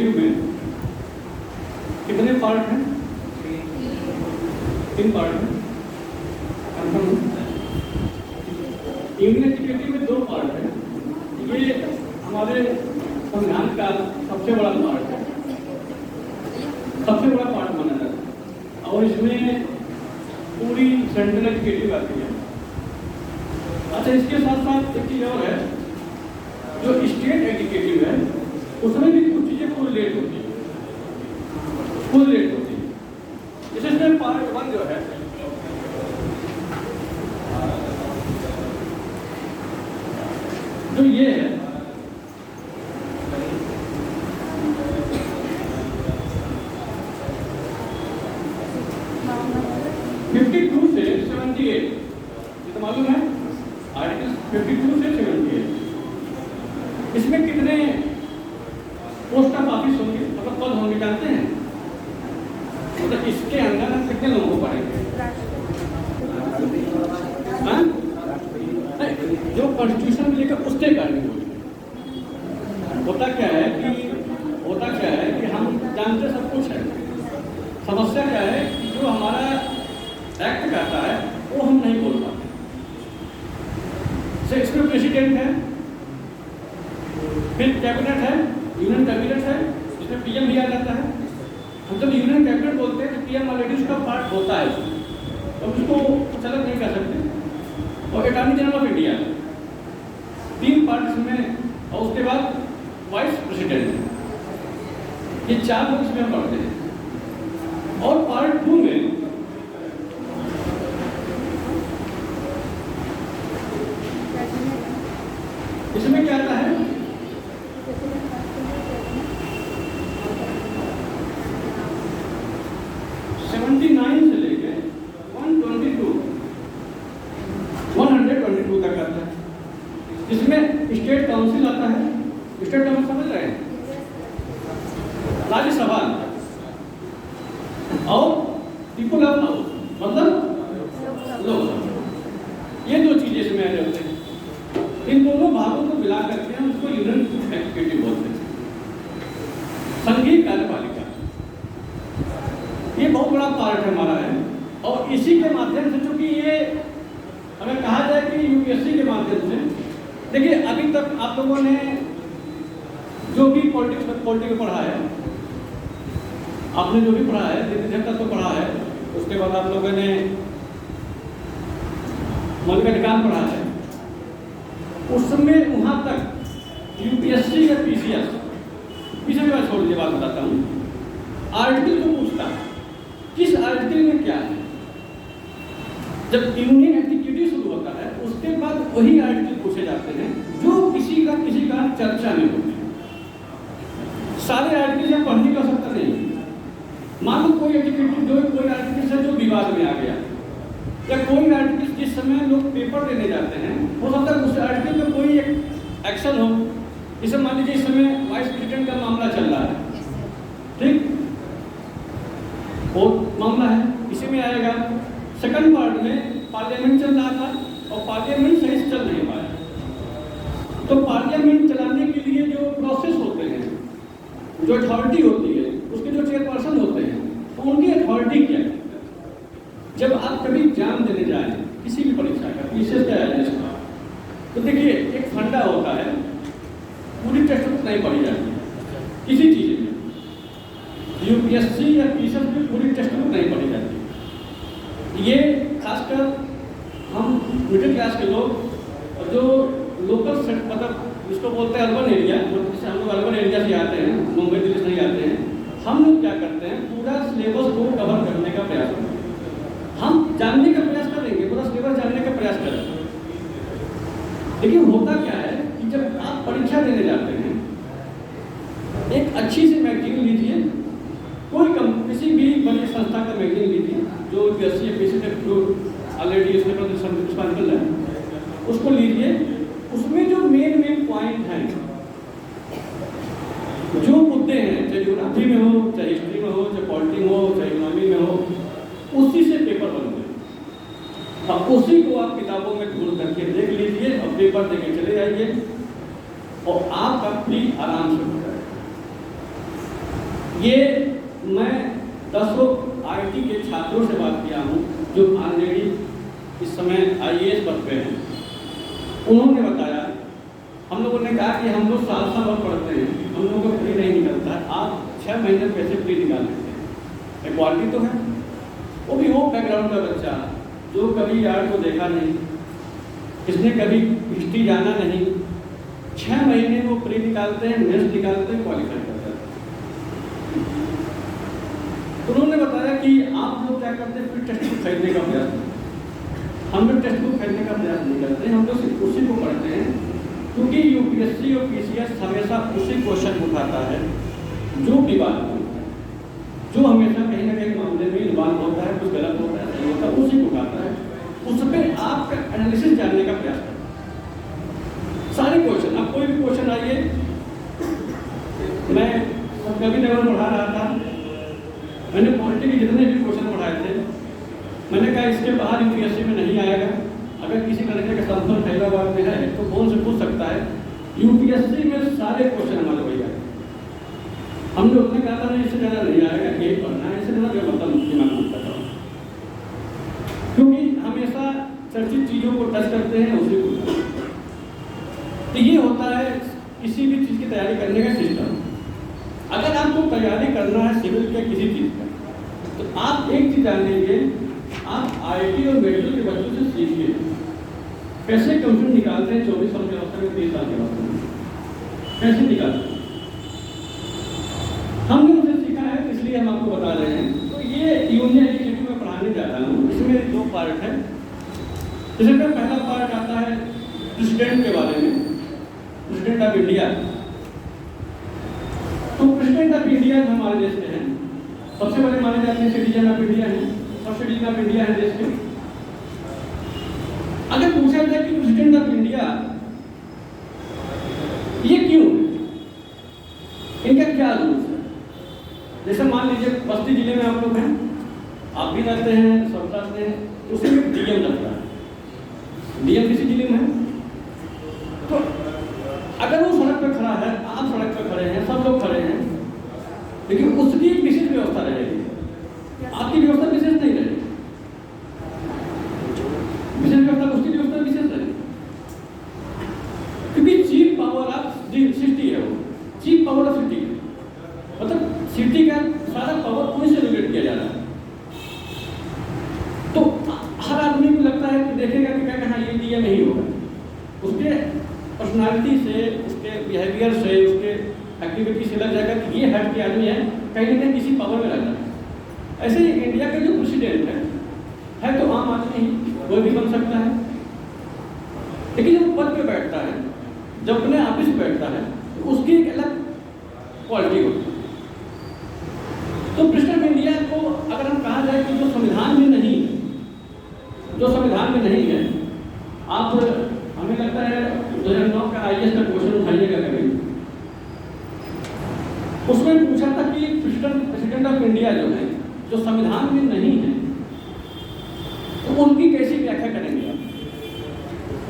Executive में कितने part हैं? 3 पार्ट हैं। यूनियन एग्जीक्यूटिव में 2 पार्ट हैं। ये हमारे संविधान का सबसे बड़ा पार्ट है, सबसे बड़ा पार्ट माना जाता है और इसमें पूरी सेंट्रल एग्जीक्यूटिव आती है। अच्छा, इसके साथ साथ एक चीज़ और है, जो स्टेट एग्जीक्यूटिव है उसमें भी कुछ चीज़ें कोरिलेट होती है, इसमें पार्ट 1 जो है जो ये है, मालूम है आर्टिकल 52 से 78 इसमें कितने पोस्ट ऑफ ऑफिस होंगे, मतलब पद होंगे जानते हैं? मतलब इसके अंदर हम कितने लोगों को पढ़ेंगे? जो कॉन्स्टिट्यूशन में लेकर उसके कारण होता क्या है कि हम जानते सब कुछ है, समस्या क्या है कि जो हमारा एक्ट कहता है वो हम नहीं बोल पाते। इसमें प्रेसिडेंट है, फिर कैबिनेट है, यूनियन कैबिनेट है, इसमें पीएम भी आ जाता है। हम जब यूनियन कैबिनेट बोलते हैं तो पीएम ऑलरेडी उसका पार्ट होता है, तो उसको कुछ अलग नहीं कर सकते। और attorney general of India 3 part इसमें, और उसके बाद वाइस प्रेसिडेंट, ये 4 लोग इसमें पढ़ते हैं। और पार्ट 2 में इसमें क्या आता है? से लेके 122 तक आता है, जिसमें स्टेट काउंसिल आता है। स्टेट काउंसिल समझ रहे हैं? राज्यसभा और पीपल ऑफ हाउस, मतलब लोकसभा, ये 2 चीजें इसमें आ जाते हैं। इन दोनों भागों को मिला करके हम उसको यूनियन एग्जीक्यूटिव बोलते हैं, संघीय कार्यपालिका। ये बहुत बड़ा पार्ट हमारा है और इसी के माध्यम से, चूंकि ये अगर कहा जाए कि यूपीएससी के माध्यम से, देखिए अभी तक आप लोगों ने जो भी पॉलिटिक्स पढ़ा है, आपने जो भी पढ़ा है, तक तो पढ़ा है, उसके बाद आप लोगों ने मौलिक अधिकार पढ़ा है, उस समय वहां तक यूपीएससी या पीसीएस की बात छोड़ दीजिए, बात बताता हूँ। आर्टिकल को पूछता है किस आर्टिकल में क्या है। जब यूनियन एग्जीक्यूटिव शुरू होता है उसके बाद वही आर्टिकल पूछे जाते हैं जो किसी का चर्चा में होते हैं। सारे आर्टिकल या पढ़ने की आवश्यकता नहीं। मान लो कोई एग्जीक्यूटिव कोई आर्टिकल है जो विवाद में आ गया, या कोई आर्टिकल जिस समय लोग पेपर देने जाते हैं, हो सकता है उस आर्टिकल में कोई एक एक्शन हो। इसे मान लीजिए इस समय वाइस प्रेसिडेंट का मामला चल रहा है, ठीक, और मामला है, इसी में आएगा। सेकंड पार्ट में पार्लियामेंट चल रहा था और पार्लियामेंट सही से चल नहीं पाया, तो पार्लियामेंट चलाने के लिए जो प्रोसेस होते हैं, जो अथॉरिटी होती है, उसके जो चेयरपर्सन होते हैं, तो उनकी अथॉरिटी क्या है। जब आप कभी एग्जाम देने जाए किसी भी परीक्षा का, पीसीएस का है इसका, तो देखिए एक फंडा होता है, पूरी टेक्स्ट बुक नहीं पढ़ी जाती किसी चीज़ में। यूपीएससी या पीसीएस में पूरी टेक्स्ट बुक नहीं पढ़ी जाती। ये खासकर हम मिडिल क्लास के लोग और जो लोकल मतलब जिसको बोलते हैं अर्बन एरिया, जैसे हम लोग अर्बन एरिया से आते हैं, मुंबई दिल्ली से नहीं आते हैं, हम लोग क्या करते हैं, पूरा सिलेबस को कवर करने का प्रयास करते हैं। हम जानने का प्रयास करेंगे, पूरा सिलेबस जानने का प्रयास करेंगे। लेकिन होता क्या है कि जब आप परीक्षा देने जाते हैं, एक अच्छी सी मैगजीन लीजिए, किसी भी बड़ी संस्था का मैगजीन लीजिए जो यूपीएससी या पीसीएस जो ऑलरेडी उसके पर निकल रहा है, उसको लीजिए। उसमें जो मेन पॉइंट हैं, जो मुद्दे हैं, चाहे ज्योग्राफी में हो, चाहे हिस्ट्री में हो, चाहे पॉलिटी में हो, चाहे इकोनॉमी में हो, उसी से पेपर बनते हैं। अब उसी को आप किताबों में ढूंढ करके देख लीजिए और पेपर देके चले जाइए और आपका फ्री आराम से हो जाएगा। ये मैं 10 IIT के छात्रों से बात किया हूँ जो ऑलरेडी इस समय IAS पद पे हैं। उन्होंने बताया, हम लोगों ने कहा कि हम लोग साल भर पढ़ते हैं, हम लोगों को प्री नहीं निकलता, आप 6 महीने कैसे प्री निकाल लेते हैं? क्वालिटी तो है। वो भी वो बैकग्राउंड का बच्चा जो कभी आर्ट को देखा नहीं, इसने कभी हिस्ट्री जाना नहीं, 6 महीने वो प्री निकालते हैं, मेंस निकालते हैं, क्वालिफाई करते हैं। उन्होंने बताया कि आप लोग क्या करते हैं, फिर टेक्स्ट बुक खरीदने का प्रयास करते हैं। हम लोग टेक्स्ट बुक खरीदने का प्रयास नहीं करते, हम लोग सिर्फ उसी को पढ़ते हैं, क्योंकि UPSC और PCS हमेशा उसी क्वेश्चन उठाता है जो विवाद होता है, जो हमेशा कहीं ना कहीं मामले में विवाद होता है, कुछ गलत होता है, सही होता है, उसी को उठाता है, उस पर आपका एनालिसिस जानने का प्रयास करता है। सारे क्वेश्चन, अब कोई भी क्वेश्चन आइए, मैं कभी लेवल पढ़ा रहा था, मैंने पॉलिटी के जितने भी क्वेश्चन पढ़ाए थे, मैंने कहा इसके बाहर UPSC में नहीं आएगा। अगर किसी लड़के का संस्थान हैदराबाद में है तो कौन से पूछ सकता है, UPSC में सारे क्वेश्चन हमारे वही आए। हम लोग ने कहा था नहीं, इससे ज़्यादा नहीं आएगा, यही पढ़ना है, इससे ज़्यादा जो मतलब दिमाग में करता हूँ, क्योंकि हमेशा चर्चित चीज़ों को टच करते हैं, उसी को। तो ये होता है किसी भी चीज़ की तैयारी करने का सिस्टम। अगर आपको तैयारी करना है सिविल के किसी चीज़ का, तो आप एक चीज़ जान लीजिए, आप IIT और मेडिकल के बच्चों से सीखिए कैसे कंफ्यूजन निकालते हैं 24 साल के अवस्था में, 30 साल के अवस्था में कैसे निकालते हैं। हमने उनसे सीखा है, इसलिए हम आपको बता रहे हैं। तो ये यूनियन इनिशिएटिव में पढ़ाने जा रहा हूँ, इसमें 2 पार्ट है। जैसे कि पहला पार्ट आता है प्रेसिडेंट के बारे में, प्रेसिडेंट ऑफ इंडिया। तो प्रेसिडेंट ऑफ इंडिया हमारे देश के हैं, सबसे बड़े माने जाते हैं सिटीजन ऑफ इंडिया है, सब सिटीजन ऑफ इंडिया है देश के। अगर पूछा जाए कि प्रेसिडेंट ऑफ इंडिया ये क्यों है, इनका क्या रूल्स है? जैसे मान लीजिए बस्ती जिले में आप लोग हैं, आप भी रहते हैं, सब रहते हैं, उसी में DM लगता है। DM किसी जिले में है, तो अगर वो सड़क पर खड़ा है, आप सड़क पर खड़े हैं, सब लोग खड़े हैं, लेकिन उसकी एक विशेष व्यवस्था रहेगी, आपकी व्यवस्था विशेष नहीं रहेगी। विशेष व्यवस्था, उसकी व्यवस्था विशेष रहेगी, क्योंकि चीफ पावर ऑफ सिटी है, वो चीफ पावर ऑफ सिटी है, मतलब सिटी का सारा पावर उन्हीं से रिलेट किया जा रहा है। तो हर आदमी को लगता है कि देखेगा कि क्या कहाँ ये दिया नहीं होगा, उसके पर्सनालिटी से, उसके बिहेवियर से, उसके एक्टिविटी से लग जाएगा कि ये हट के आदमी है, कहीं ना कहीं किसी पावर में लग जाता है। ऐसे ही इंडिया का जो प्रेसिडेंट है तो आम आदमी कोई भी बन सकता है, लेकिन जब पद पे बैठता है, जब अपने ऑफिस में बैठता है, तो उसकी एक अलग क्वालिटी होती है। तो प्रेसिडेंट ऑफ इंडिया को अगर हम कहा जाए कि जो संविधान में नहीं है, जो संविधान में नहीं है, आप हमें लगता है 2009 का IAS का क्वेश्चन उठाइएगा कभी, उसमें पूछा था कि प्रेसिडेंट ऑफ इंडिया जो है, जो संविधान में नहीं है, तो उनकी कैसी व्याख्या करेंगे आप?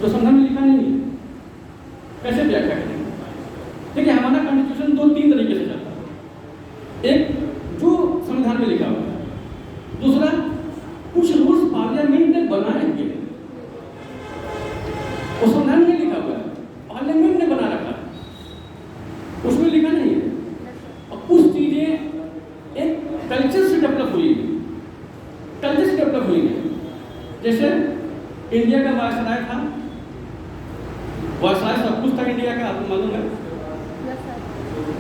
तो संविधान में लिखा नहीं है, कैसे व्याख्या करेंगे? देखिए हमारा कॉन्स्टिट्यूशन 2-3 तरीके से चलता है। एक जो संविधान में लिखा हुआ है, दूसरा कुछ रूल्स पार्लियामेंट ने बनाए हुए, वो संविधान में लिखा हुआ है, पार्लियामेंट ने बना रखा है, उसमें लिखा नहीं है। और कुछ चीजें एक कल्चर से डेवलप हुई है, कल्चर से डेवलप हुई है। जैसे इंडिया का वायसराय था, वायसराय सब कुछ था इंडिया का, आपको मालूम है।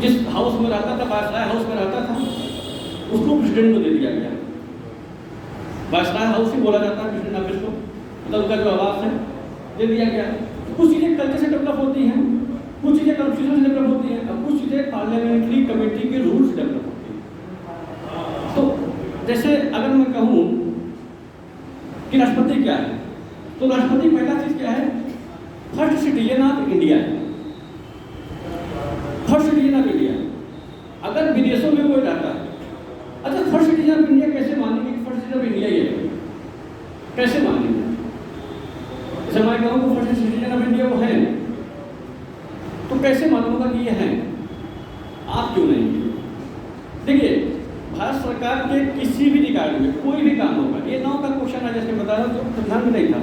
जिस हाउस में रहता था, वायसराय हाउस में रहता था, उसको प्रेसिडेंट को दे दिया गया। वायसराय हाउस ही बोला जाता है प्रेसिडेंट ऑफिस को, मतलब उनका जो आवास है दे दिया गया। कुछ चीज़ें कल्चर से डेवलप होती हैं, कुछ चीज़ें कॉन्स्टिट्यूशन से डेवलप होती हैं, और कुछ चीज़ें पार्लियामेंट्री कमेटी के रूल से डेवलप होती हैं। तो जैसे अगर मैं कहूँ कि राष्ट्रपति क्या है, तो राष्ट्रपति पहला चीज़ क्या है, फर्स्ट सिटीजन ऑफ इंडिया है, फर्स्ट सिटीजन ऑफ इंडिया। अगर विदेशों में कोई रहता है, अच्छा फर्स्ट सिटीजन ऑफ इंडिया कैसे मानेंगे कि फर्स्ट सिटीजन ऑफ इंडिया ये है, कैसे मानेंगे? जैसे मैं कहूँ कि फर्स्ट सिटीजन ऑफ इंडिया वो है, तो कैसे मालूम होगा कि ये है? आप क्यों नहीं? देखिए, भारत सरकार के किसी भी रिकॉर्ड में कोई भी काम होगा, ये 9 का क्वेश्चन है, जैसे बता रहा हूँ, जो संविधान में नहीं था।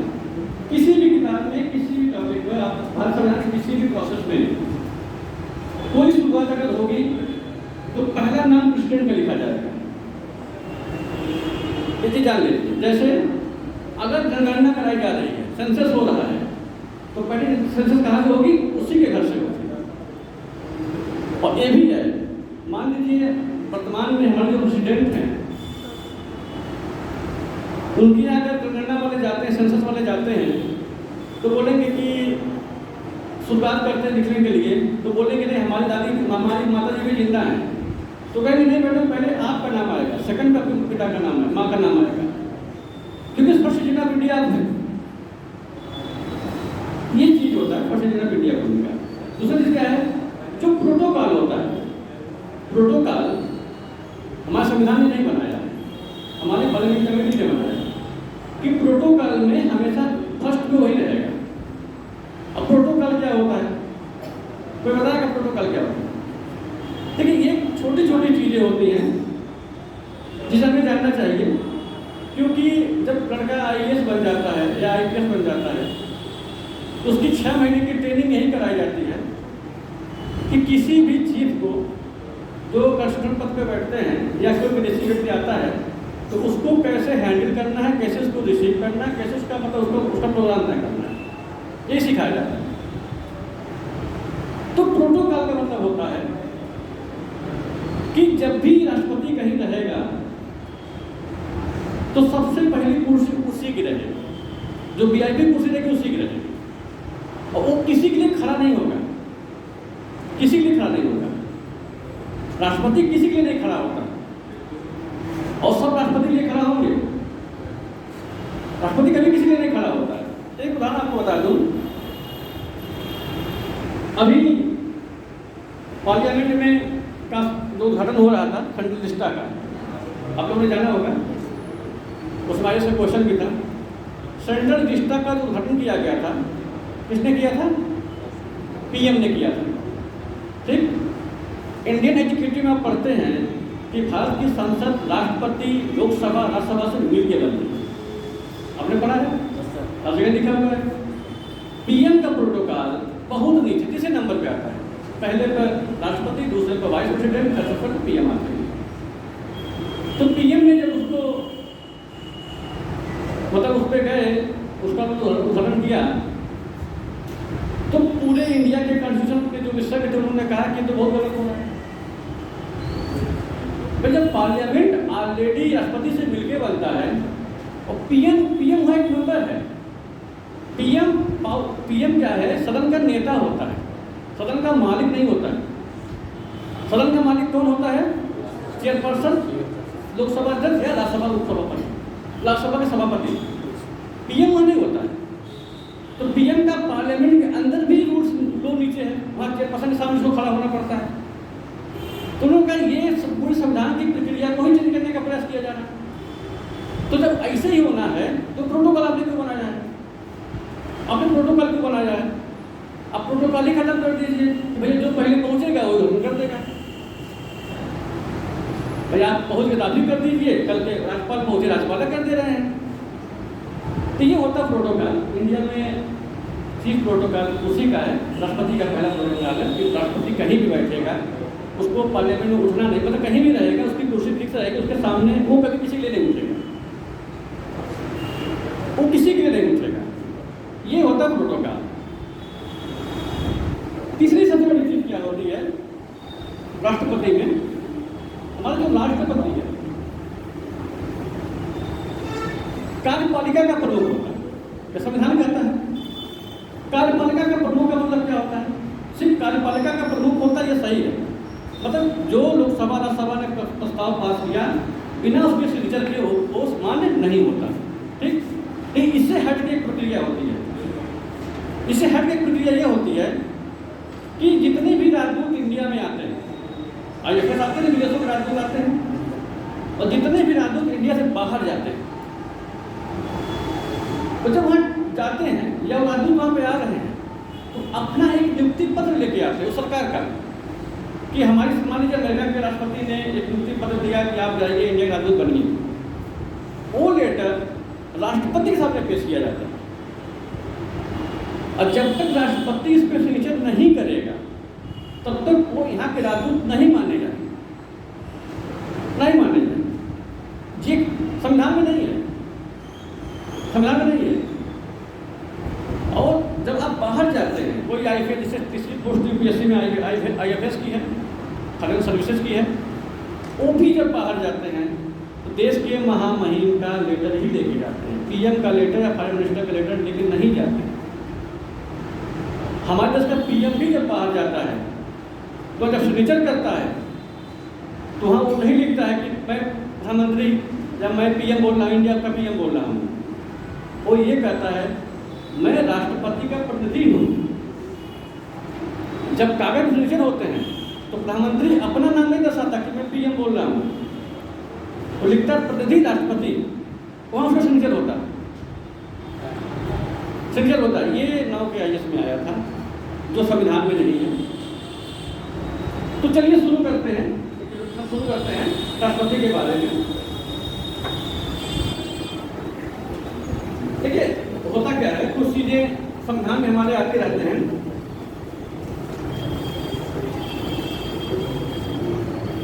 किसी भी किताब में, किसी भी टॉपिक में, आप भारत संविधान के किसी भी प्रोसेस में कोई शुरुआत अगर होगी तो पहला नाम प्रेसिडेंट में लिखा जाएगा। ये चीज जान लीजिए। जैसे अगर जनगणना कराई जा रही है, सेंसस हो रहा है, तो पहले सेंसस कहाँ से होगी? उसी के घर से होगी। और ये भी है, मान लीजिए वर्तमान में हमारे जो प्रेसिडेंट हैं, उनके यहाँ अगर जनगणना वाले जाते हैं, सेंसस वाले जाते हैं, तो बोलेंगे कि शुरुआत करते हैं लिखने के लिए, तो बोलेंगे नहीं हमारी दादी, हमारी माता जी भी जिंदा हैं, तो कहेंगे नहीं मैडम, पहले आपका नाम आएगा, सेकंड का पिता का नाम है, माँ का नाम आएगा, क्योंकि फर्स्ट जिन ऑफ इंडिया है। ये चीज होता है फर्स्ट जिन ऑफ इंडिया का। दूसरा चीज क्या है? जो प्रोटोकॉल होता है, प्रोटोकॉल हमारे संविधान ने नहीं बनाया, हमारे पार्लियामेंट कमेटी ने बनाया कि प्रोटोकॉल में हमेशा फर्स्ट में वही रहेगा। अब प्रोटोकॉल क्या होता है? कोई बताएगा प्रोटोकॉल क्या होता है? देखिए, ये छोटी छोटी चीजें होती हैं जिसे हमें जानना चाहिए, क्योंकि जब लड़का IAS बन जाता है या IPS बन जाता है, तो उसकी 6 महीने की ट्रेनिंग यही कराई जाती है कि किसी भी चीज को जो कंस्ट्रक्शन पद पे बैठते हैं या कोई विदेशी व्यक्ति आता है, तो उसको कैसे हैंडल करना है, कैसे उसको रिसीव करना है, कैसे उसका मतलब उसका प्रोग्राम तय करना है, ये सिखाया जाता है। तो प्रोटोकॉल का मतलब होता है कि जब भी राष्ट्रपति कहीं रहेगा तो सबसे पहली कुर्सी उसी की रहेगी, जो VIP कुर्सी रहेगी उसी की रहेगी, और वो किसी के लिए खड़ा नहीं होगा, किसी के लिए खड़ा नहीं होगा। राष्ट्रपति किसी के लिए नहीं खड़ा होता, और सब राष्ट्रपति के लिए खड़ा होंगे, राष्ट्रपति कभी किसी के लिए नहीं खड़ा होता है। एक उदाहरण आपको बता दूं, अभी पार्लियामेंट में का जो उद्घाटन हो रहा था सेंट्रल विस्टा का, आप लोगों ने जाना होगा, उसमें आगे से क्वेश्चन भी था। सेंट्रल विस्टा का जो उद्घाटन किया गया था, किसने किया था? PM ने किया था। ठीक, इंडियन एजुकेटिव में आप पढ़ते हैं कि भारत की संसद राष्ट्रपति, लोकसभा, राज्यसभा से मिलकर बनती है। आपने पढ़ा है, हर जगह लिखा हुआ है। PM का प्रोटोकॉल बहुत नीचे, तीसरे नंबर पे आता है, पहले पर राष्ट्रपति, दूसरे पर वाइस प्रेसिडेंट, तीसरे पर PM आते हैं। तो PM ने जब उसको मतलब उस पर गए, उसका उद्घाटन किया, तो पूरे इंडिया के कॉन्स्टिट्यूशन के जो विषय थे उन्होंने कहा कि तो बहुत गलत हो रहा है। भाई, जब पार्लियामेंट ऑलरेडी राष्ट्रपति से मिलके बनता है और PM वहाँ एक मेंबर है। PM क्या है? सदन का नेता होता है, सदन का मालिक नहीं होता है। सदन का मालिक कौन होता है? चेयरपर्सन, लोकसभा अध्यक्ष या राज्यसभा के सभापति। PM वहाँ नहीं होता है। तो PM का पार्लियामेंट के अंदर भी रूल्स लो नीचे है, वहाँ चेयरपर्सन के सामने उसको खड़ा होना पड़ता है। तो उन्होंने कहा ये पूरी संविधान की प्रक्रिया को ही चेंज करने का प्रयास किया जा रहा है। तो जब ऐसे ही होना है तो प्रोटोकॉल आपने क्यों बनाया है? आपने प्रोटोकॉल क्यों बनाया है? आप प्रोटोकॉल ही खत्म कर दीजिए, भैया जो पहले पहुंचेगा वो जरूर कर देगा। भैया आप पहुंच के दादी कर दीजिए, कल के राज्यपाल पहुंचे, राज्यपाल कर दे रहे हैं। तो ये होता प्रोटोकॉल। इंडिया में चीफ प्रोटोकॉल उसी का है, राष्ट्रपति का पहला प्रोटोकॉल है कि राष्ट्रपति कहीं भी बैठेगा, उसको पार्लियामेंट में उठना नहीं, मतलब कहीं भी रहेगा, उसकी कुर्सी फिक्स रहेगी, उसके सामने वो कभी किसी के लिए नहीं उठेगा, वो किसी के लिए नहीं उठेगा। ये होता प्रोटोकॉल। तीसरी सबसे बड़ी चीज क्या होती है राष्ट्रपति में? हमारा जो राष्ट्रपति है कार्यपालिका का प्रमुख होता है, क्या संविधान कहता है? कार्यपालिका का प्रमुख का मतलब क्या होता है? सिर्फ कार्यपालिका का प्रमुख होता है, ये सही है। मतलब जो लोकसभा राज्यसभा ने प्रस्ताव पास किया बिना उसके सिग्नेचर के वो मान्य नहीं होता। ठीक, लेकिन इससे हट के एक प्रक्रिया होती है। इससे हट के प्रक्रिया ये होती है कि जितने भी राजदूत इंडिया में आते हैं, IFS आते हैं, विदेशों के राजदूत आते हैं, और जितने भी राजदूत इंडिया से बाहर जाते हैं, तो जब वहाँ जाते हैं या राजदूत वहाँ पे आ रहे हैं, तो अपना एक नियुक्ति पत्र लेके आते हैं वो सरकार का, कि हमारी मान लीजिए अमेरिका के राष्ट्रपति ने एक नियुक्ति गया कि आप जाइए इंडिया के राजदूत बनिए, वो लेटर राष्ट्रपति के सामने पेश किया जाता है। और जब तक राष्ट्रपति इस पर सिग्नेचर नहीं करेगा तब तक वो यहाँ के राजदूत नहीं माने जाएंगे, नहीं माने जाएंगे। जी संविधान में नहीं है, संविधान में नहीं है। और जब आप बाहर जाते हैं, कोई IAS जैसे तीसरी पोस्ट UPSC में IFS की है, फाइनेंशियल सर्विसेज की है, वो भी जब बाहर जाते हैं तो देश के महामहिम का लेटर ही लेके जाते हैं। PM का लेटर या फाइनेंस मिनिस्टर का लेटर लेके नहीं जाते। हमारे देश का PM भी जब बाहर जाता है तो जब सिग्नेचर करता है तो वहाँ वो नहीं लिखता है कि मैं प्रधानमंत्री या मैं PM बोल रहा हूँ, इंडिया का PM बोल रहा हूँ। वो ये कहता है मैं राष्ट्रपति का प्रतिनिधि हूँ। जब कागज सिग्नेचर होते हैं तो प्रधानमंत्री अपना नाम नहीं दर्शाता कि मैं PM बोल रहा हूँ, वो लिखता प्रतिनिधि राष्ट्रपति, वहाँ उसका सिग्नेचर होता है, सिग्नेचर होता है। ये 9 के IAS में आया था जो संविधान में नहीं है। तो चलिए शुरू करते हैं राष्ट्रपति के बारे में। देखिए होता क्या है, कुछ चीजें संविधान में हमारे आते रहते हैं।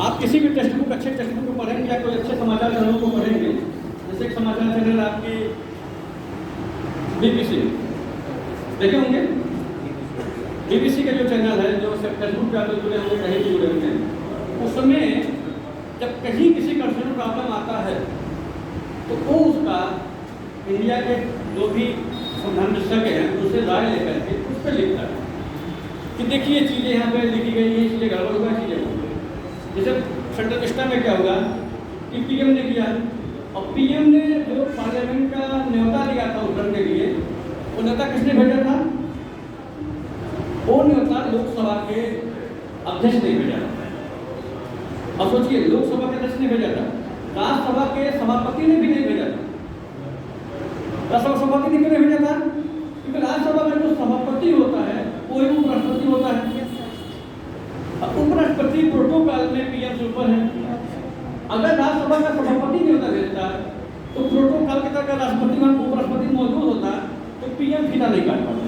आप किसी भी टेक्स्ट बुक, अच्छे टेक्स्ट बुक को पढ़ेंगे या कोई अच्छे समाचार चैनलों को पढ़ेंगे, जैसे एक समाचार चैनल आपकी BBC देखे होंगे। BBC का जो चैनल है, जो फेसबुक पे आप जुड़े होंगे, कहीं भी जुड़े होंगे, उसमें जब कहीं किसी कंट्री में प्रॉब्लम आता है तो वो उसका इंडिया के जो भी संविधान विशेषज्ञ हैं उनसे राय लेकर के उस पर लिखता है कि देखिए चीज़ें यहाँ पे लिखी गई हैं, चीज़ें गड़बड़ हुआ, चीज़ें हो गई। जैसे सेंट्रल सिस्टम में क्या होगा कि PM ने किया, और PM ने जो पार्लियामेंट का न्योता दिया था उठन के लिए, वो न्योता किसने भेजा था? वो न्योता लोकसभा के अध्यक्ष ने भेजा था। अब सोचिए, लोकसभा के अध्यक्ष ने भेजा था, राज्यसभा के सभापति ने भी नहीं भेजा था। राज्यसभा सभापति ने क्यों नहीं भेजा था? क्योंकि राज्यसभा में जो सभापति होता है वो ही उपराष्ट्रपति होता है। उपराष्ट्रपति प्रोटोकॉल में PM से ऊपर है। अगर राज्यसभा का सभापति नहीं होता भेजता तो प्रोटोकॉल के तहत राष्ट्रपति वहां उपराष्ट्रपति मौजूद होता तो PM फीता नहीं काट पाते,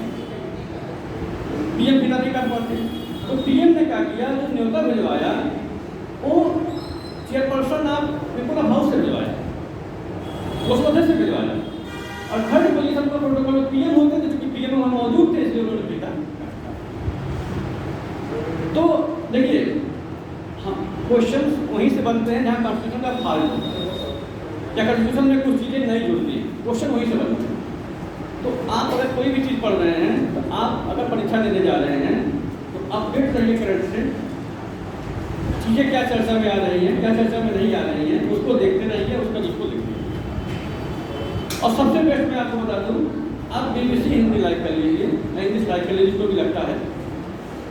PM फीता नहीं काट पाते। तो PM ने क्या किया, जो न्योता भिजवाया वो chairperson of people of house से भिजवाया, लोकसभा से भिजवाया। और थर्ड पोजीशन पर प्रोटोकॉल PM होते थे, क्योंकि PM वहां मौजूद थे इसलिए उन्होंने भेजा। तो देखिए क्वेश्चन वहीं से बनते हैं जहाँ कॉन्स्टिट्यूशन का फाल्ट होता है या कॉन्स्टिट्यूशन में कुछ चीज़ें नहीं जुड़ती हैं, क्वेश्चन वहीं से बनते हैं। तो आप अगर कोई भी चीज़ पढ़ रहे हैं, तो आप अगर परीक्षा देने जा रहे हैं तो अपडेट रहिए करंट से, चीज़ें क्या चर्चा में आ रही हैं, क्या चर्चा में नहीं आ रही हैं, उसको देखते रहिए, उसका जिसको देखिए। और सबसे बेस्ट मैं आपको बता दूँ, आप BBC हिंदी लाइक कर लीजिए, इंग्लिश लाइक कर लीजिए, जिसको भी लगता है।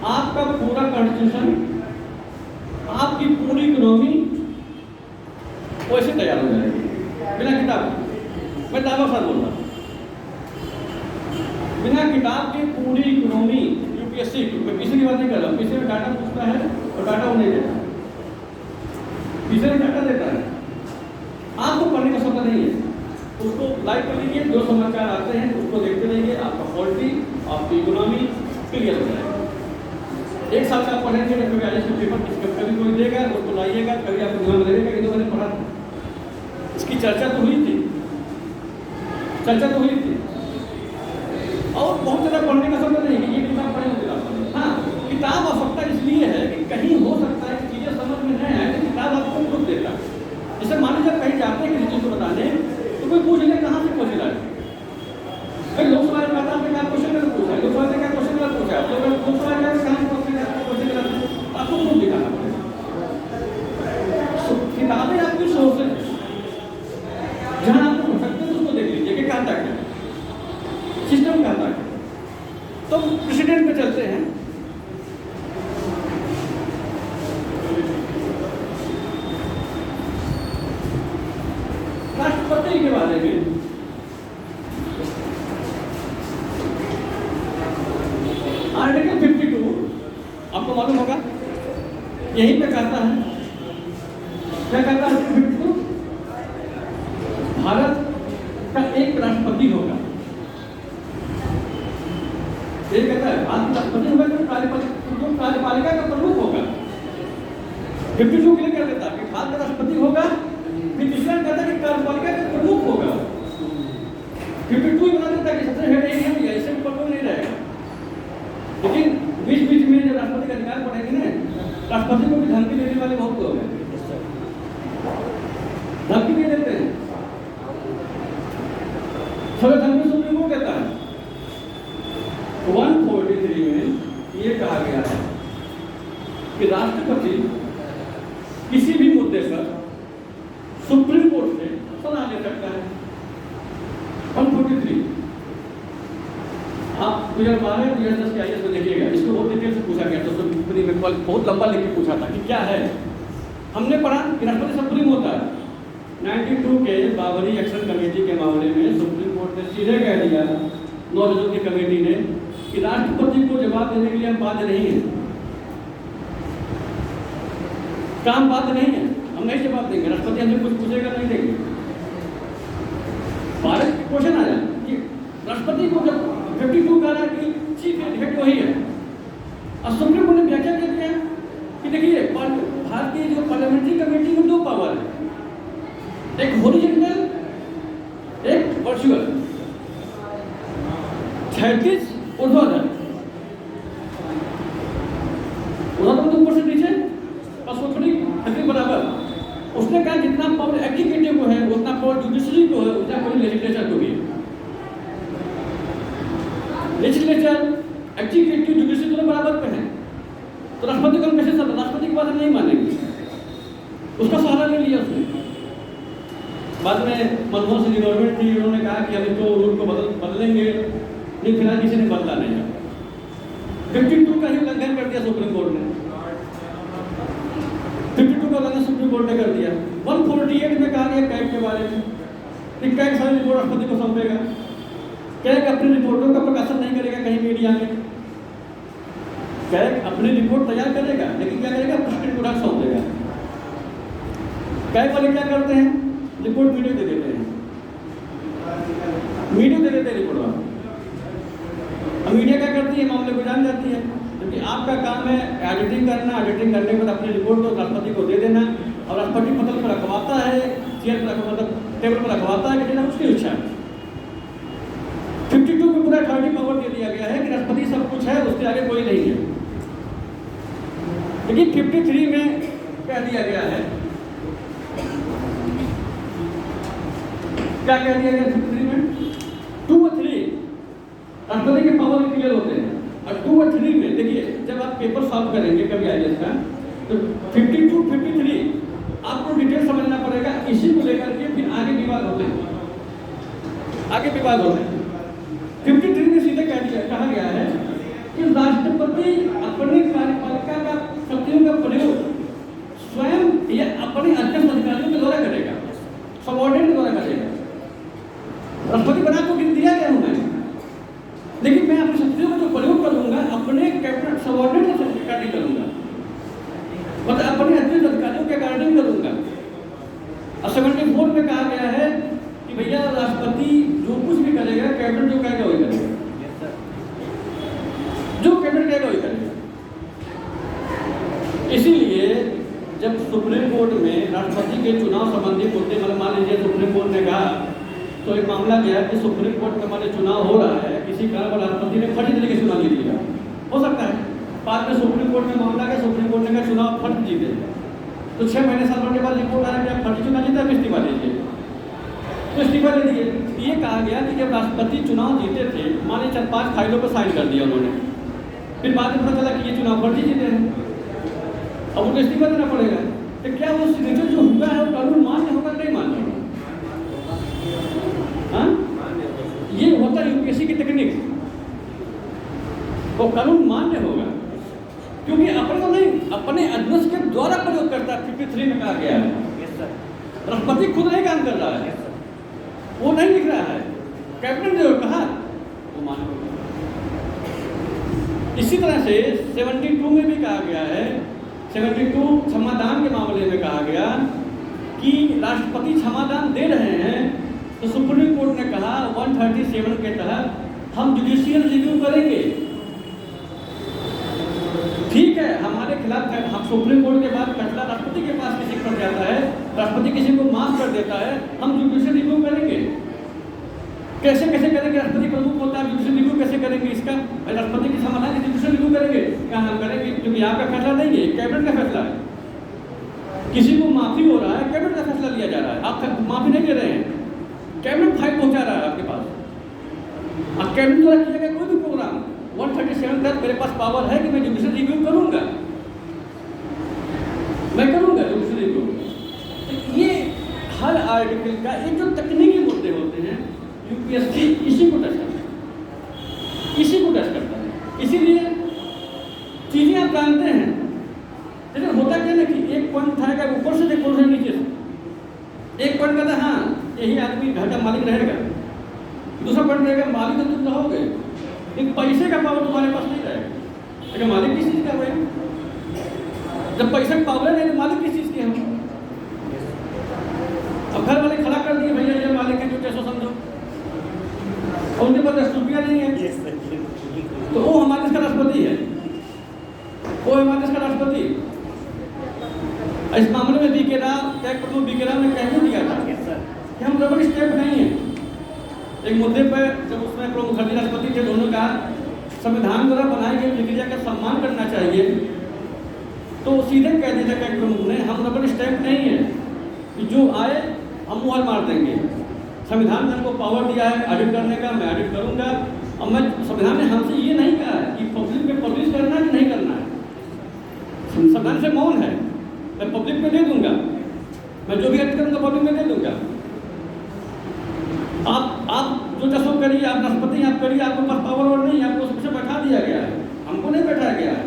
आपका पूरा कॉन्स्टिट्यूशन, आपकी पूरी इकोनॉमी वैसे तैयार हो जाएगी बिना किताब। मैं दावा साथ बोल रहा हूँ, बिना किताब की पूरी इकोनॉमी UPSC, मैं PC की बात नहीं कर रहा हूँ। PC में डाटा पूछता है और डाटा वो नहीं देता, PC में डाटा देता है, आपको पढ़ने का सपना नहीं है। उसको लाइक कर लीजिए, जो समाचार आते हैं उसको देखते रहिए, आपका पॉलिटी, आपकी इकोनॉमी क्लियर हो जाएगा। एक साल का आप पढ़ेंगे तो कभी IAS पेपर कभी कोई देगा, उसको लाइएगा, कभी आपको ध्यान लगेगा कि तो मैंने पढ़ा था, इसकी चर्चा तो हुई थी, चर्चा तो हुई थी। और बहुत ज़्यादा पढ़ने का समय नहीं कि ये किताब पढ़े हो किताब। हाँ, किताब आवश्यकता इसलिए है कि कहीं हो सकता है कि चीज़ें समझ में नहीं आए, तो किताब आपको खुद देता है। जैसे मान लीजिए कहीं जाते हैं किसी चीज़ को बताने, तो कोई पूछ ले कहाँ से पूछ रहा है, भाई लोकसभा में आता है, क्या क्वेश्चन में पूछा है, लोकसभा में क्या क्वेश्चन में पूछा है, लोकसभा में कहाँ आपको खुद दिखाना पड़ेगा। किताबें आपकी सोच है, जहाँ आपको भटकते हैं उसको देख लीजिए कि क्या तक है, सिस्टम क्या तक है। तो प्रेसिडेंट पे चलते हैं। राष्ट्रपति के बारे में आर्टिकल 52 आपको मालूम होगा, यहीं पे कहता है क्या कहता है बिल्कुल, भारत का एक राष्ट्रपति होगा। ये कहता है भारत राष्ट्रपति होगा तो कार्यपालिका का प्रमुख होगा। 52 क्लियर कर देता है कि भारत का राष्ट्रपति होगा, फिर दूसरा कहता है कि कार्यपालिका का प्रमुख होगा। 52 बना देता है कि सबसे हेड एक है, ऐसे प्रमुख नहीं रहेगा। लेकिन बीच बीच में जब राष्ट्रपति का अधिकार पड़ेंगे ना, राष्ट्रपति को भी धमकी देने वाले बहुत लोग हैं, धमकी दे देते हैं। संविधान में सुप्रीम कोर्ट कहता है 143 में ये कहा गया है कि राष्ट्रपति किसी भी मुद्दे पर सुप्रीम कोर्ट से सलाह ले सकता है। 143 आप 2012 2010 के आईएएस में देखिएगा, इसको बहुत डिटेल से पूछा गया। तो सुप्रीम में बहुत लंबा लिख के पूछा था कि क्या है। हमने पढ़ा कि राष्ट्रपति सुप्रीम होता है। 92 के बाबरी एक्शन कमेटी के मामले में सुप्रीम कोर्ट ने सीधे कह दिया 9 जजों की कमेटी ने कि राष्ट्रपति को जवाब देने के लिए हम बाध्य नहीं है, काम बाध्य नहीं है, हम नहीं जवाब देंगे। राष्ट्रपति हमसे कुछ पूछेगा नहीं देंगे। भारत क्वेश्चन आया कि राष्ट्रपति को जब 52 कह रहा है कि चीफ हेड वही है, और सुप्रीम कोर्ट ने व्याख्या कर दिया कि देखिए भारतीय जो पार्लियामेंट्री कमेटी में 2 पावर है, एक हॉरिजॉन्टल एक वर्चुअल। 36 ऊर्ध्वाधर तो ऊपर से नीचे और सोचने खतरे बराबर। उसने कहा जितना पावर एग्जीक्यूटिव को है उतना पावर जुडिशरी को है, उतना पावर लेजिस्लेचर को भी है। लेजिस्लेचर एग्जीक्यूटिव जुडिशरी दोनों बराबर पे हैं, तो राष्ट्रपति को हम कैसे राष्ट्रपति की बात नहीं मानेंगे। उसका सहारा ले लिया उसने। बाद में मनमोहन सिंह गवर्नमेंट थी, उन्होंने कहा कि हम इसको रूल को बदलेंगे, नहीं फिलहाल किसी ने बदला नहीं। 52 का ही उल्लंघन कर दिया सुप्रीम कोर्ट ने। 52 का उल्लंघन सुप्रीम कोर्ट ने कर दिया। 148 में कहा गया कैग के बारे में कि कैग सारी रिपोर्ट राष्ट्रपति को सौंपेगा। कैग अपनी रिपोर्टों का प्रकाशन नहीं करेगा कहीं मीडिया में। कैग अपनी रिपोर्ट तैयार करेगा, लेकिन क्या करेगा, प्रेसिडेंट को डाक सौंप देगा। कैग वाले क्या करते हैं, रिपोर्ट मीडिया दे देते हैं, मीडिया दे देते हैं रिपोर्ट वाला। अब मीडिया क्या करती है, मामले को जान जाती है, क्योंकि आपका काम है एडिटिंग करना। एडिटिंग करने के बाद अपनी रिपोर्ट को राष्ट्रपति को दे देना, और राष्ट्रपति पटल पर रखवाता है, चेयर पर मतलब टेबल पर रखवाता है कि देना उसकी इच्छा है। 52 को पूरा अथॉरिटी पावर दे दिया गया है कि राष्ट्रपति सब कुछ है, उसके आगे कोई नहीं है। लेकिन 53 में कह दिया गया है, क्या कह दिया गया 53 में, 2 और 3 राष्ट्रपति के पावर क्लियर होते हैं। और 2 और 3 में देखिए, जब आप पेपर सॉल्व करेंगे कभी आईएएस का, तो 52, 53 आपको डिटेल समझना पड़ेगा। इसी को लेकर के फिर आगे विवाद होते हैं, आगे विवाद होते हैं। 53 में सीधे कहा गया है कि राष्ट्रपति अपनी कार्यपालिका का शक्तियों का प्रयोग स्वयं या अपने अध्यक्ष अधिकारियों के द्वारा करेगा, सबऑर्डिनेट के द्वारा करेगा। राष्ट्रपति बना को दिया गया उन्हें, लेकिन मैं अपनी शक्तियों का जो प्रयोग करूंगा अपने कैबिनेट सबऑर्डिनेट से अकॉर्डिंग करूंगा, मतलब अपने अध्यक्ष अधिकारियों के अकॉर्डिंग करूंगा। और 74 में कहा गया है कि भैया राष्ट्रपति जो कुछ भी करेगा कैबिनेट जो कहेगा वही करेगा, जो कैबिनेट कहेगा वही करेगा। इसीलिए जब सुप्रीम कोर्ट में राष्ट्रपति के चुनाव संबंधी मुद्दे, मतलब मान लीजिए सुप्रीम कोर्ट ने कहा, तो एक मामला गया कि सुप्रीम कोर्ट में हमारे चुनाव हो रहा है, किसी कारण पर राष्ट्रपति ने फर्जी तरीके से चुनाव जीत लिया, हो सकता है। बाद में सुप्रीम कोर्ट में मामला गया, सुप्रीम कोर्ट ने कहा चुनाव फर्जी जीते, तो 6 महीने 7 के बाद रिपोर्ट आया कि आप फर्जी चुनाव जीता, आप इस्तीफा दीजिए, तो इस्तीफा दे दिए। ये कहा गया कि जब राष्ट्रपति चुनाव जीते थे, मान लीजिए 4-5 फाइलों पर साइन कर दिया उन्होंने, फिर बाद में पता चला कि ये चुनाव फर्जी जीते हैं, अब उनको इस्तीफा देना पड़ेगा। तो क्या वो सिग्नेचर जो हुआ है वो कानून मान्य होगा नहीं मान्य होगा? हाँ, ये होता है यूपीएससी की टेक्निक, वो कानून मान्य होगा क्योंकि अपने तो नहीं, अपने अध्यक्ष के द्वारा प्रयोग करता है। 53 में कहा गया है राष्ट्रपति खुद नहीं काम कर रहा है, वो नहीं लिख रहा है, कैबिनेट ने जो कहा वो मान्य होगा। इसी तरह से 72 में भी कहा गया है, 72 समाधान के मामले में कहा गया राष्ट्रपति क्षमादान दे रहे हैं तो सुप्रीम कोर्ट ने कहा 137 के तहत हम जुडिशियल रिव्यू करेंगे। ठीक है, हमारे खिलाफ हम सुप्रीम कोर्ट के बाद फैसला राष्ट्रपति के पास किसी पर जाता है, राष्ट्रपति किसी को माफ कर देता है, हम जुडिशियल रिव्यू करेंगे। कैसे कैसे करेंगे? राष्ट्रपति प्रमुख होता है, जुडिशियल रिव्यू कैसे करेंगे इसका? राष्ट्रपति के समाधान की जुडिशियल रिव्यू करेंगे? क्या हम करेंगे? क्योंकि आपका फैसला नहीं है, कैबिनेट का फैसला है। किसी को माफी हो रहा है, कैबिनेट का फैसला लिया जा रहा है, आप माफी नहीं दे रहे हैं, कैबिनेट फाइल पहुंचा रहा है आपके पास। अब कैबिनेट द्वारा किया गया कोई भी प्रोग्राम 137 तक मेरे पास पावर है कि मैं जुडिशियल रिव्यू करूंगा, मैं करूंगा जुडिशियल रिव्यू। तो ये हर आर्टिकल का एक जो तकनीकी मुद्दे होते हैं, यूपीएससी इसी को टच करता है, इसी को टच करता है। इसीलिए चीजें आप जानते हैं, लेकिन होता क्या ना कि एक पॉइंट था ऊपर से, एक पॉइंट नीचे से। एक पॉइंट कहता हाँ यही आदमी घर का मालिक रहेगा, दूसरा पॉइंट रहेगा मालिक तो तुम रहोगे, लेकिन पैसे का पावर तुम्हारे पास नहीं रहेगा। लेकिन मालिक किस चीज का हुआ? जब पैसे का पावर नहीं तो मालिक किस चीज के हम? अब घर वाले खड़ा कर दिए, भैया ये मालिक है जो कैसे समझो, और उनके पास 10 रुपया नहीं है, तो वो हमारे देश का राष्ट्रपति है, वो हमारे देश का राष्ट्रपति। इस मामले में बीके राव, टैग प्रमुख बीके राव ने कह दिया था कि हम रबर स्टैंप नहीं है। एक मुद्दे पर जब उसमें प्रमुख मुखर्जी राष्ट्रपति थे, दोनों का संविधान द्वारा बनाई गई प्रक्रिया का सम्मान करना चाहिए, तो सीधे कह दिया था टैग प्रमुख ने, हम रबर स्टैंप नहीं है कि जो आए हम मुहर मार देंगे। संविधान ने हमको पावर दिया है ऑडिट करने का, मैं ऑडिट करूंगा। और मैं संविधान ने हमसे ये नहीं कहा है कि पब्लिक में पब्लिश करना है कि नहीं करना है, संविधान से मौन है, मैं पब्लिक में दे दूंगा, मैं जो भी ऑडिट करूंगा पब्लिक में दे दूंगा। आप जो चाहो करिए, आप राष्ट्रपति आप करिए, आपके पास पावर और नहीं, आपको सबसे बैठा दिया गया है, हमको नहीं बैठाया गया है।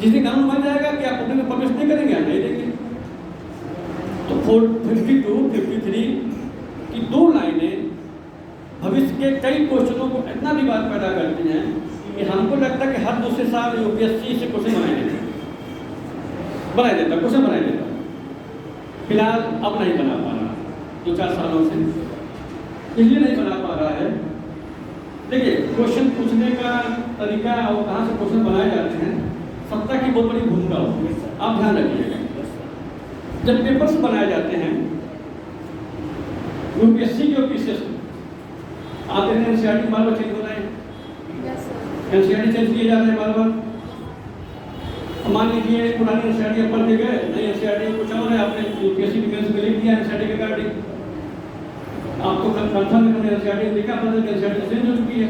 जिस दिन कानून बन जाएगा कि आप पब्लिक में पब्लिश नहीं करेंगे, हम नहीं देंगे। तो 452, 53 की 2 लाइनें भविष्य के कई क्वेश्चनों को इतना विवाद पैदा करती हैं कि हमको लगता है कि हर दूसरे साल यूपीएससी से क्वेश्चन बनाए देता क्वेश्चन बनाए देता। फिलहाल अब नहीं बना पा रहा, 2-4 सालों से इसलिए नहीं बना पा रहा है। देखिए, क्वेश्चन पूछने का तरीका और कहाँ से क्वेश्चन बनाए जाते हैं, सत्ता की बहुत बड़ी भूमिका होती है, आप ध्यान रखिएगा। जब पेपर्स बनाए जाते हैं यूपीएससी के ऑफिसर्स आते हैं, एनसीईआरटी बार बार चेंज हो रहे हैं, एनसीईआरटी चेंज किए जा रहे हैं बार बार। मान लीजिए पुरानी एनसीईआरटी पढ़ के गए, नई एनसीईआरटी कुछ और है, आपने यूपीएससी मेंस में लिख दिया एनसीईआरटी के रिगार्डिंग, आपको कंफर्म है एनसीईआरटी लिखा, पता है एनसीईआरटी चेंज हो चुकी है।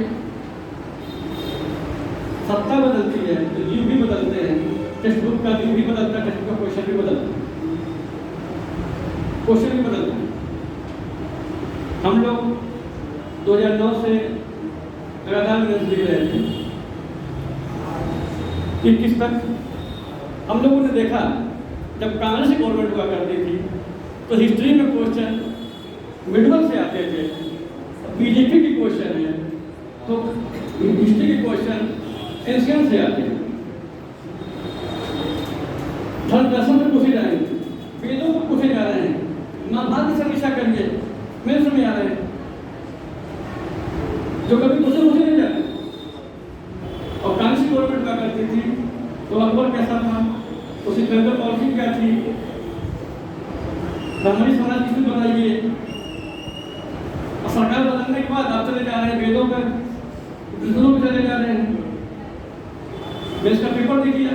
सत्ता बदलती है तो व्यू भी बदलते हैं, टेक्स्ट बुक का व्यू भी बदलता है, टेक्स्ट बुक का क्वेश्चन भी बदलता है, क्वेश्चन भी बदलते हैं। हम लोग 2009 से लगातार मेंस लिख रहे थे, 21 तक हम लोगों ने देखा जब कांग्रेस की गवर्नमेंट हुआ करती थी तो हिस्ट्री में क्वेश्चन मिडल से आते थे, बीजेपी की क्वेश्चन है तो हिस्ट्री के क्वेश्चन एशियन से आते हैं, धर्म दर्शन में पूछे जा रहे हैं, वेदों को पूछे जा रहे हैं, महाभारत की समीक्षा करिए मेरे समय आ रहे हैं, जो कभी क्वेश्चन पूछे नहीं जाते। और कांग्रेस की गवर्नमेंट क्या करती थी तो अकबर कैसा था, उसकी जनरल पॉलिसी क्या थी, ब्राह्मणी समाज किसने बनाइए, और सरकार बदलने के बाद आप चले जा रहे हैं वेदों पर, कृष्णों पर चले जा रहे हैं। मैं इसका पेपर देखिए,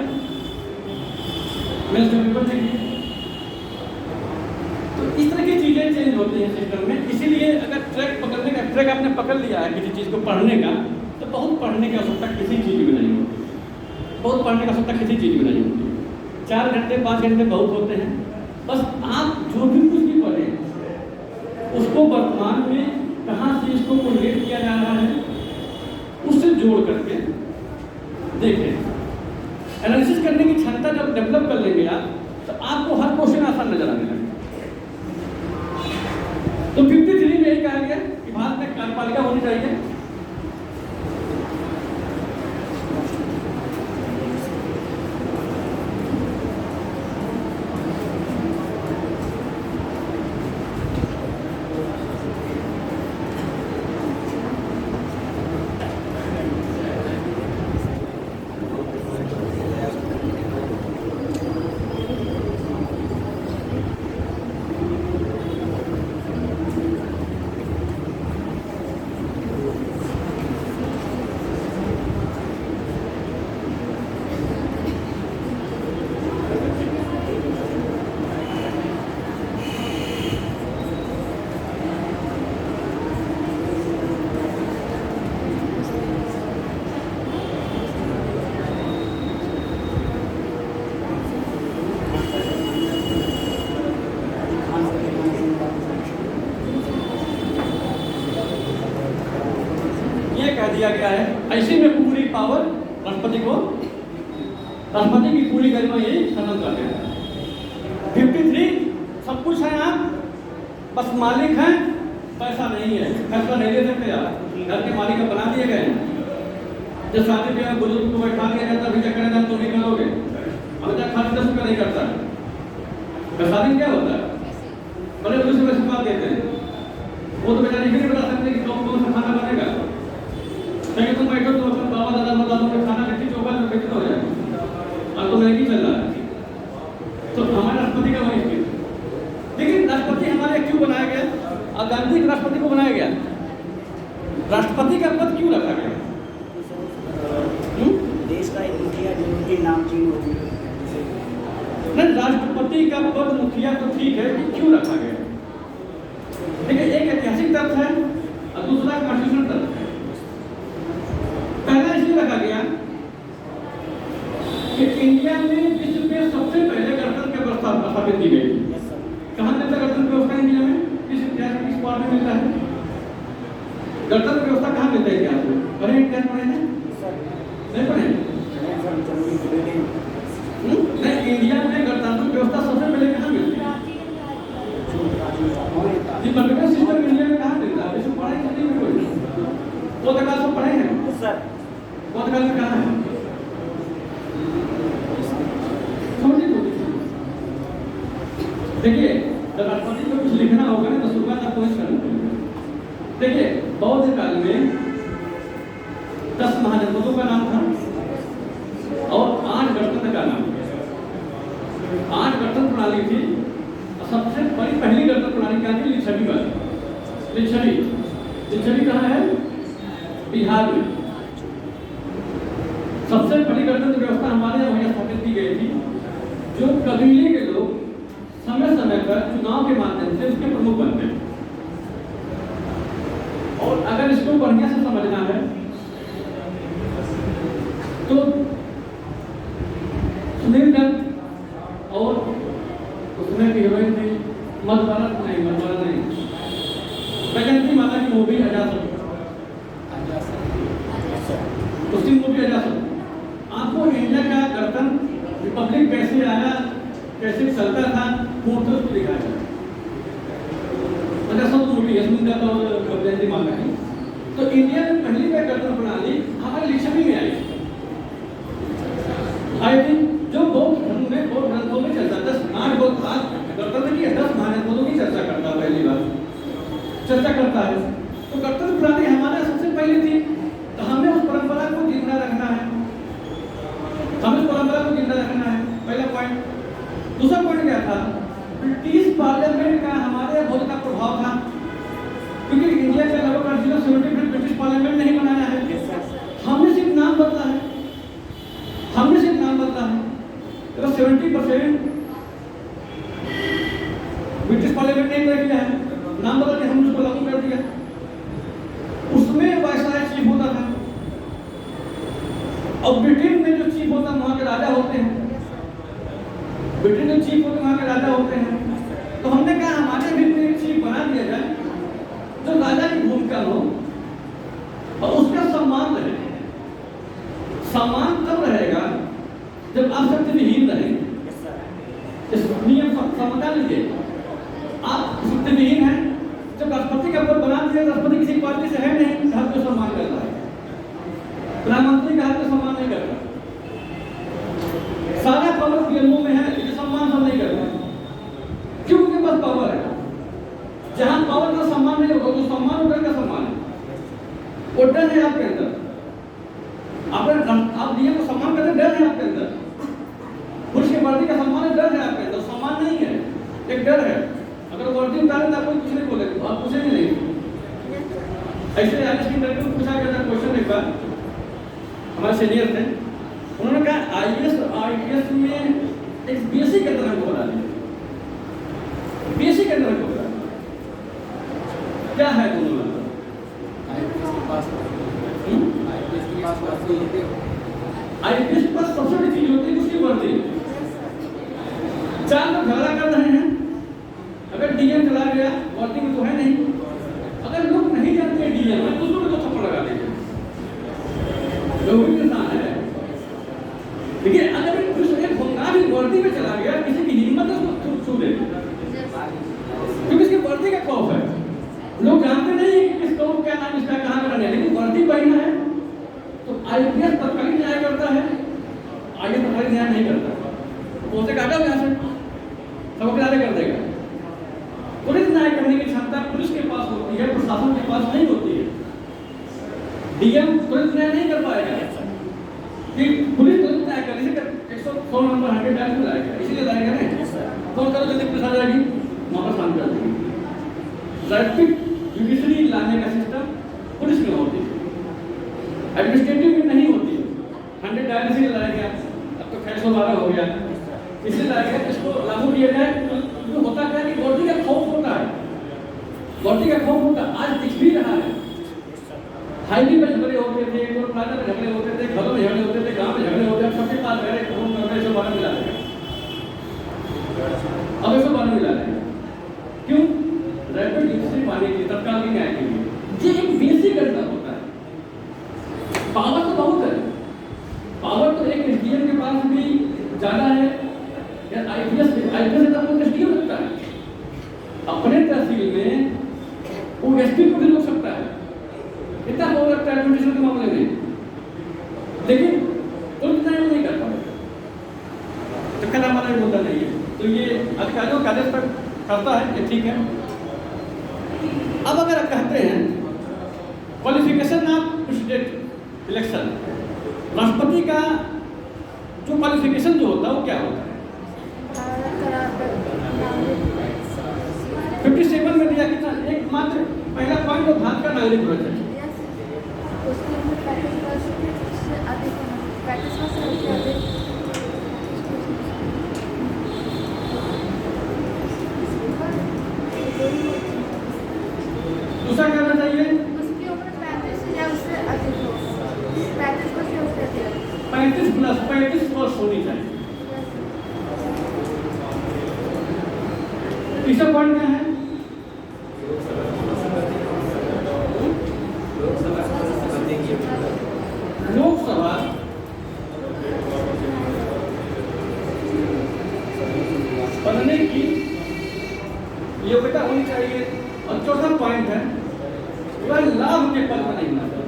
तो इस तरह की चीजें चेंज होती हैं सिस्टम में। इसीलिए अगर ट्रैक पकड़ने का ट्रैक आपने पकड़ लिया है किसी चीज को पढ़ने का, तो बहुत पढ़ने की आवश्यकता किसी चीज में नहीं होती, बहुत पढ़ने की आवश्यकता किसी चीज में नहीं होती। 4 घंटे 5 घंटे बहुत होते हैं, बस आप जो भी कुछ भी पढ़ें उसको वर्तमान में कहाँ से इसको कोरिलेट किया जा रहा है उससे जोड़ करके देखें। एनालिसिस करने की क्षमता जब डेवलप कर लेंगे आप, तो आपको हर क्वेश्चन आसान नजर आने लगेगा। तो 53 में यही कहा गया कि भारत में कार्यपालिका होनी चाहिए, दिया गया है। ऐसे में पूरी पावर राष्ट्रपति को, राष्ट्रपति की पूरी गरिमा यही खत्म कर देगा। 53 सब कुछ है, आप बस मालिक हैं, पैसा नहीं है, फैसला नहीं ले सकते आप, घर के मालिक बना दिए गए। जब शादी ब्याह में बुजुर्ग को बैठा दिया जाता है, करेगा तो भी करोगे, अब तक खाली 10 रुपये नहीं करता है। शादी क्या होता है, बड़े दूसरे में बात देते हैं, वो तो बेचारे नहीं बता सकते कि कौन कौन सा खाना बनेगा। लेकिन तुम बैठो तो अपने बाबा दादा दादा का खाना लिट्टी चोखा तो बेचना हो जाएगा, अब तो मैगी चल रहा है। तो हमारे राष्ट्रपति का वही स्थिति। लेकिन राष्ट्रपति हमारे क्यों बनाया गया, और गांधी के राष्ट्रपति को बनाया गया, राष्ट्रपति का पद क्यों रखा गया? देश का एक मुखिया जो उनके नाम चीन होगी नहीं, राष्ट्रपति का पद मुखिया तो ठीक है, क्यों रखा गया? देखिए, एक ऐतिहासिक तथ्य है और दूसरा कॉन्स्टिट्यूशनल तथ्य है। पहला इसलिए रखा गया कि इंडिया में विश्व में सबसे पहले गणतंत्र की व्यवस्था स्थापित की गई। कहाँ मिलता है गणतंत्र व्यवस्था इंडिया में? किस इतिहास में, किस पार्ट में मिलता है गणतंत्र व्यवस्था? कहाँ मिलता है इतिहास में? पढ़े इतिहास पढ़े हैं? नहीं पढ़े? नहीं, इंडिया में गणतंत्र व्यवस्था सबसे पहले कहाँ मिलती है? पॉलिटिकल सिस्टम इंडिया में कहाँ मिलता है? इसमें पढ़ाई करनी में कोई पौधकाल सब पढ़े हैं सर? पौधकाल में कहाँ है? देखिए, जब राष्ट्रपति को कुछ लिखना होगा ना तो शुरुआत आपको इस करनी पड़ेगी। देखिए, बौद्ध काल में 10 महाजनपदों का नाम था और 8 गणतंत्र का नाम। 8 गणतंत्र प्रणाली थी। सबसे बड़ी पहली गणतंत्र प्रणाली क्या थी? लिच्छवी वाली। लिच्छवी कहाँ है? बिहार में। सबसे बड़ी गणतंत्र व्यवस्था हमारे यहाँ वहीं स्थापित की गई थी, जो कबीले के लोग समय समय पर चुनाव के माध्यम से उसके प्रमुख बनते हैं। और अगर इसको बढ़िया से समझना है तो सुनील दत्त और उसमें की हीरोइन थी मधुबाला नहीं, वैजंती माता की मूवी अजासत, उसकी मूवी अजासत आपको इंडिया का गणतंत्र रिपब्लिक कैसे आया, कैसे चलता था, मूर्ति उसको दिखाया जाए। अजासत मूवी है सुनील दत्त और वैजंती माता की। तो इंडिया में पहली बार गणतंत्र प्रणाली हमारे लिच्छवी में आई थी, जो बौद्ध धर्म में, बौद्ध ग्रंथों में चर्चा 8 बौद्ध गणतंत्र की 10 महाजनपदों की चर्चा करता है, पहली बार चर्चा करता है। तो गणतंत्र प्रणाली हमारे सबसे पहले थी, तो हमें उस परंपरा को जिंदा रखना है, हमें उस परंपरा को जिंदा रखना है, पहला पॉइंट। दूसरा पॉइंट क्या था? ब्रिटिश पार्लियामेंट का हमारे बहुत का प्रभाव था, क्योंकि इंडिया के लगभग 70% ब्रिटिश पार्लियामेंट नहीं बनाया है, हमने सिर्फ नाम बदला है, हमने सिर्फ नाम बदला है। तो 70% ब्रिटिश पार्लियामेंट ने तय किया है, नाम बदल के हमने उसको लागू कर दिया। उसमें वायसराय चीफ होता था, और ब्रिटेन में जो चीफ होता है वहाँ के राजा होते हैं, ब्रिटेन में चीफ होते वहाँ के राजा होते हैं। तो हमने कहा हमारे भी कोई चीफ बना दिया जाए जो राजा की भूमिका हो और उसका सम्मान रहे। सम्मान तब रहेगा जब आप शक्तिविहीन रहेंगे। इस नियम समझा लीजिए, आप शक्तिविहीन हैं, जब राष्ट्रपति का पद बना दिया, राष्ट्रपति किसी पार्टी से है नहीं, हर को सम्मान करता है, प्रधानमंत्री का हर को सम्मान नहीं करता, सारा पावर पीएमओ में है, ये सम्मान सब नहीं करता, क्यों? उनके पास पावर है। जहां पावर का सम्मान नहीं होगा तो सम्मान उधर का सम्मान है, वो डर है आपके अंदर, आप डीएम को सम्मान करते, डर है आपके अंदर, पुलिस की वर्दी का सम्मान है, डर है आपके अंदर, सम्मान नहीं है, एक डर है। अगर वर्दी उतारे तो आपको कुछ नहीं बोलेंगे, आप पूछेंगे नहीं। ऐसे आईएएस की इंटरव्यू में पूछा गया था क्वेश्चन एक बार, हमारे सीनियर थे, उन्होंने कहा आईएएस और आईपीएस में एक बीएससी के तरह को बना दिया, बीएससी के तरह को बना दिया, क्या है दोनों में? आईपीएस के पास सबसे बड़ी चीज होती है उसकी वर्दी। 4 लोग झगड़ा कर रहे हैं, अगर डीएम चला गया वर्दी में तो है नहीं, अगर लोग नहीं जानते डीएम है तो उसको थप्पड़ लगा देंगे, वर्दी का खौफ है, लोग जानते नहीं कि किस लोग क्या नाम इसका कहाँ का रहने, लेकिन वर्दी पहना है तो आईपीएस तत्कालीन न्याय करता है, आगे तत्कालीन न्याय नहीं करता, तो उसे काटा यहाँ से सब किनारे कर देगा। पुलिस न्याय करने की क्षमता पुलिस के पास होती है, प्रशासन के पास नहीं होती है। डीएम तुरंत न्याय नहीं कर पाएगा कि पुलिस तुरंत न्याय करने से 100 नंबर 100 डायल में लाएगा, इसीलिए लाएगा नहीं, फोन करो जल्दी पुलिस आ जाएगी, वापस काम कर देगी। रैपिड जुडिशरी लाने का सिस्टम पुलिस में होती है, एडमिनिस्ट्रेटिव में नहीं होती है। 100 डायल इसीलिए लाया गया, अब तो 612 हो गया, इसलिए लाया गया इसको लागू किया जाए। तो होता क्या है कि वर्दी का खौफ होता है, वर्दी का खौफ होता है, आज दिख भी रहा है। हाईवे में झगड़े होते थे, टोल प्लाजा में झगड़े होते थे, घरों में झगड़े होते थे, गांव में झगड़े होते थे, सबके पास गए फोन कर रहे 112 मिला देगा, अब 112 मिला देगा। क्यों? रैपिड जुडिशरी पाने के तत्कालीन न्याय के लिए ये एक बेसिक अंतर होता है। पावर तो बहुत है, पावर तो एक एसडीएम के पास भी ज्यादा है या आईपीएस से तो एसडीएम रखता है, अपने तहसील में वो एसपी को भी रोक सकता है, इतना हो रखता है एडमिनिस्ट्रेशन के मामले में, लेकिन पुलिस न्याय नहीं कर पाएगा, तो क्या हमारा मुद्दा नहीं है। तो ये अधिकारियों का आदेश तक करता है कि ठीक है। अब अगर आप कहते हैं क्वालिफिकेशन ऑफ प्रेसिडेंट इलेक्शन, राष्ट्रपति का जो क्वालिफिकेशन जो होता है वो क्या होता है? 57 में दिया कितना, एक मात्र पहला पॉइंट और भारत का नागरिक होना चाहिए। दूसरा क्या होना चाहिए? 35 वर्ष होनी चाहिए। तीसरा पॉइंट क्या है? लोकसभा बनने की योग्यता होनी चाहिए। और चौथा पॉइंट है वह लाभ के पद पर नहीं होना चाहिए।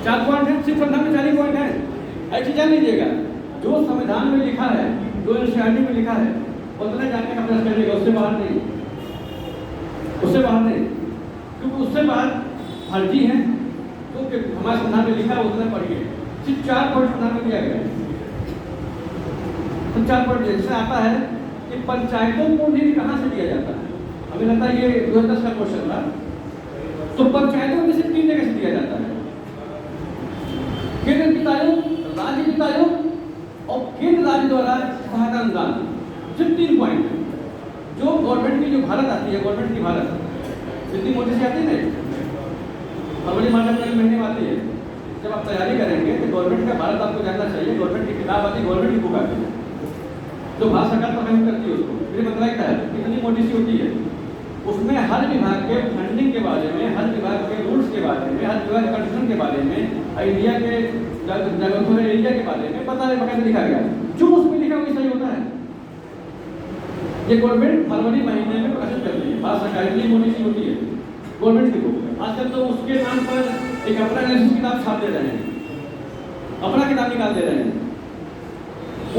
4 पॉइंट है, सिर्फ संविधान में 4 पॉइंट है। ऐसी जान लीजिएगा, जो संविधान में लिखा है, जो एनसीईआरटी में लिखा है, उतना जानने का प्रयास करिएगा, उससे बाहर नहीं, उससे बाहर नहीं, क्योंकि उससे बाहर फर्जी है। तो हमारे संविधान में लिखा है उतना पढ़िए, सिर्फ 4 पॉइंट संविधान में दिया गया है। तो 4 पॉइंट जैसे आता है कि पंचायतों को निधि कहाँ से दिया जाता है, हमें लगता है ये 2010 का क्वेश्चन था। तो पंचायतों में से 3 जगह से दिया जाता है, केंद्र वित्त आयोग, राज्य वित्त आयोग और केंद्र राज्य द्वारा सहायता अनुदान, सिर्फ 3 पॉइंट है। जो गवर्नमेंट की जो भारत आती है, गवर्नमेंट की भारत जितनी मोदी से आती है ना, फरवरी मार्च अप्रैल महीने में आती है। जब आप तैयारी करेंगे तो गवर्नमेंट का भारत आपको जानना चाहिए। गवर्नमेंट की किताब आती है, गवर्नमेंट की बुक आती है, जो भारत सरकार प्रकाशित करती है उसको मेरे मतलब क्या है कितनी मोटी सी होती है। उसमें हर विभाग के फंडिंग के बारे में, हर विभाग के रूल्स के बारे में, हर विभाग के कंडीशन के बारे में, इंडिया के जगह एरिया के बारे में पता है, बकायदा लिखा गया। जो उसमें लिखा वही सही होता है। ये गवर्नमेंट फरवरी महीने में प्रकाशित करती है, भारत सरकार इतनी मोटी सी होती है गवर्नमेंट की बुक। आजकल तो उसके नाम पर एक अपना एनालिसिस किताब छाप दे रहे हैं, अपना किताब निकाल दे रहे हैं।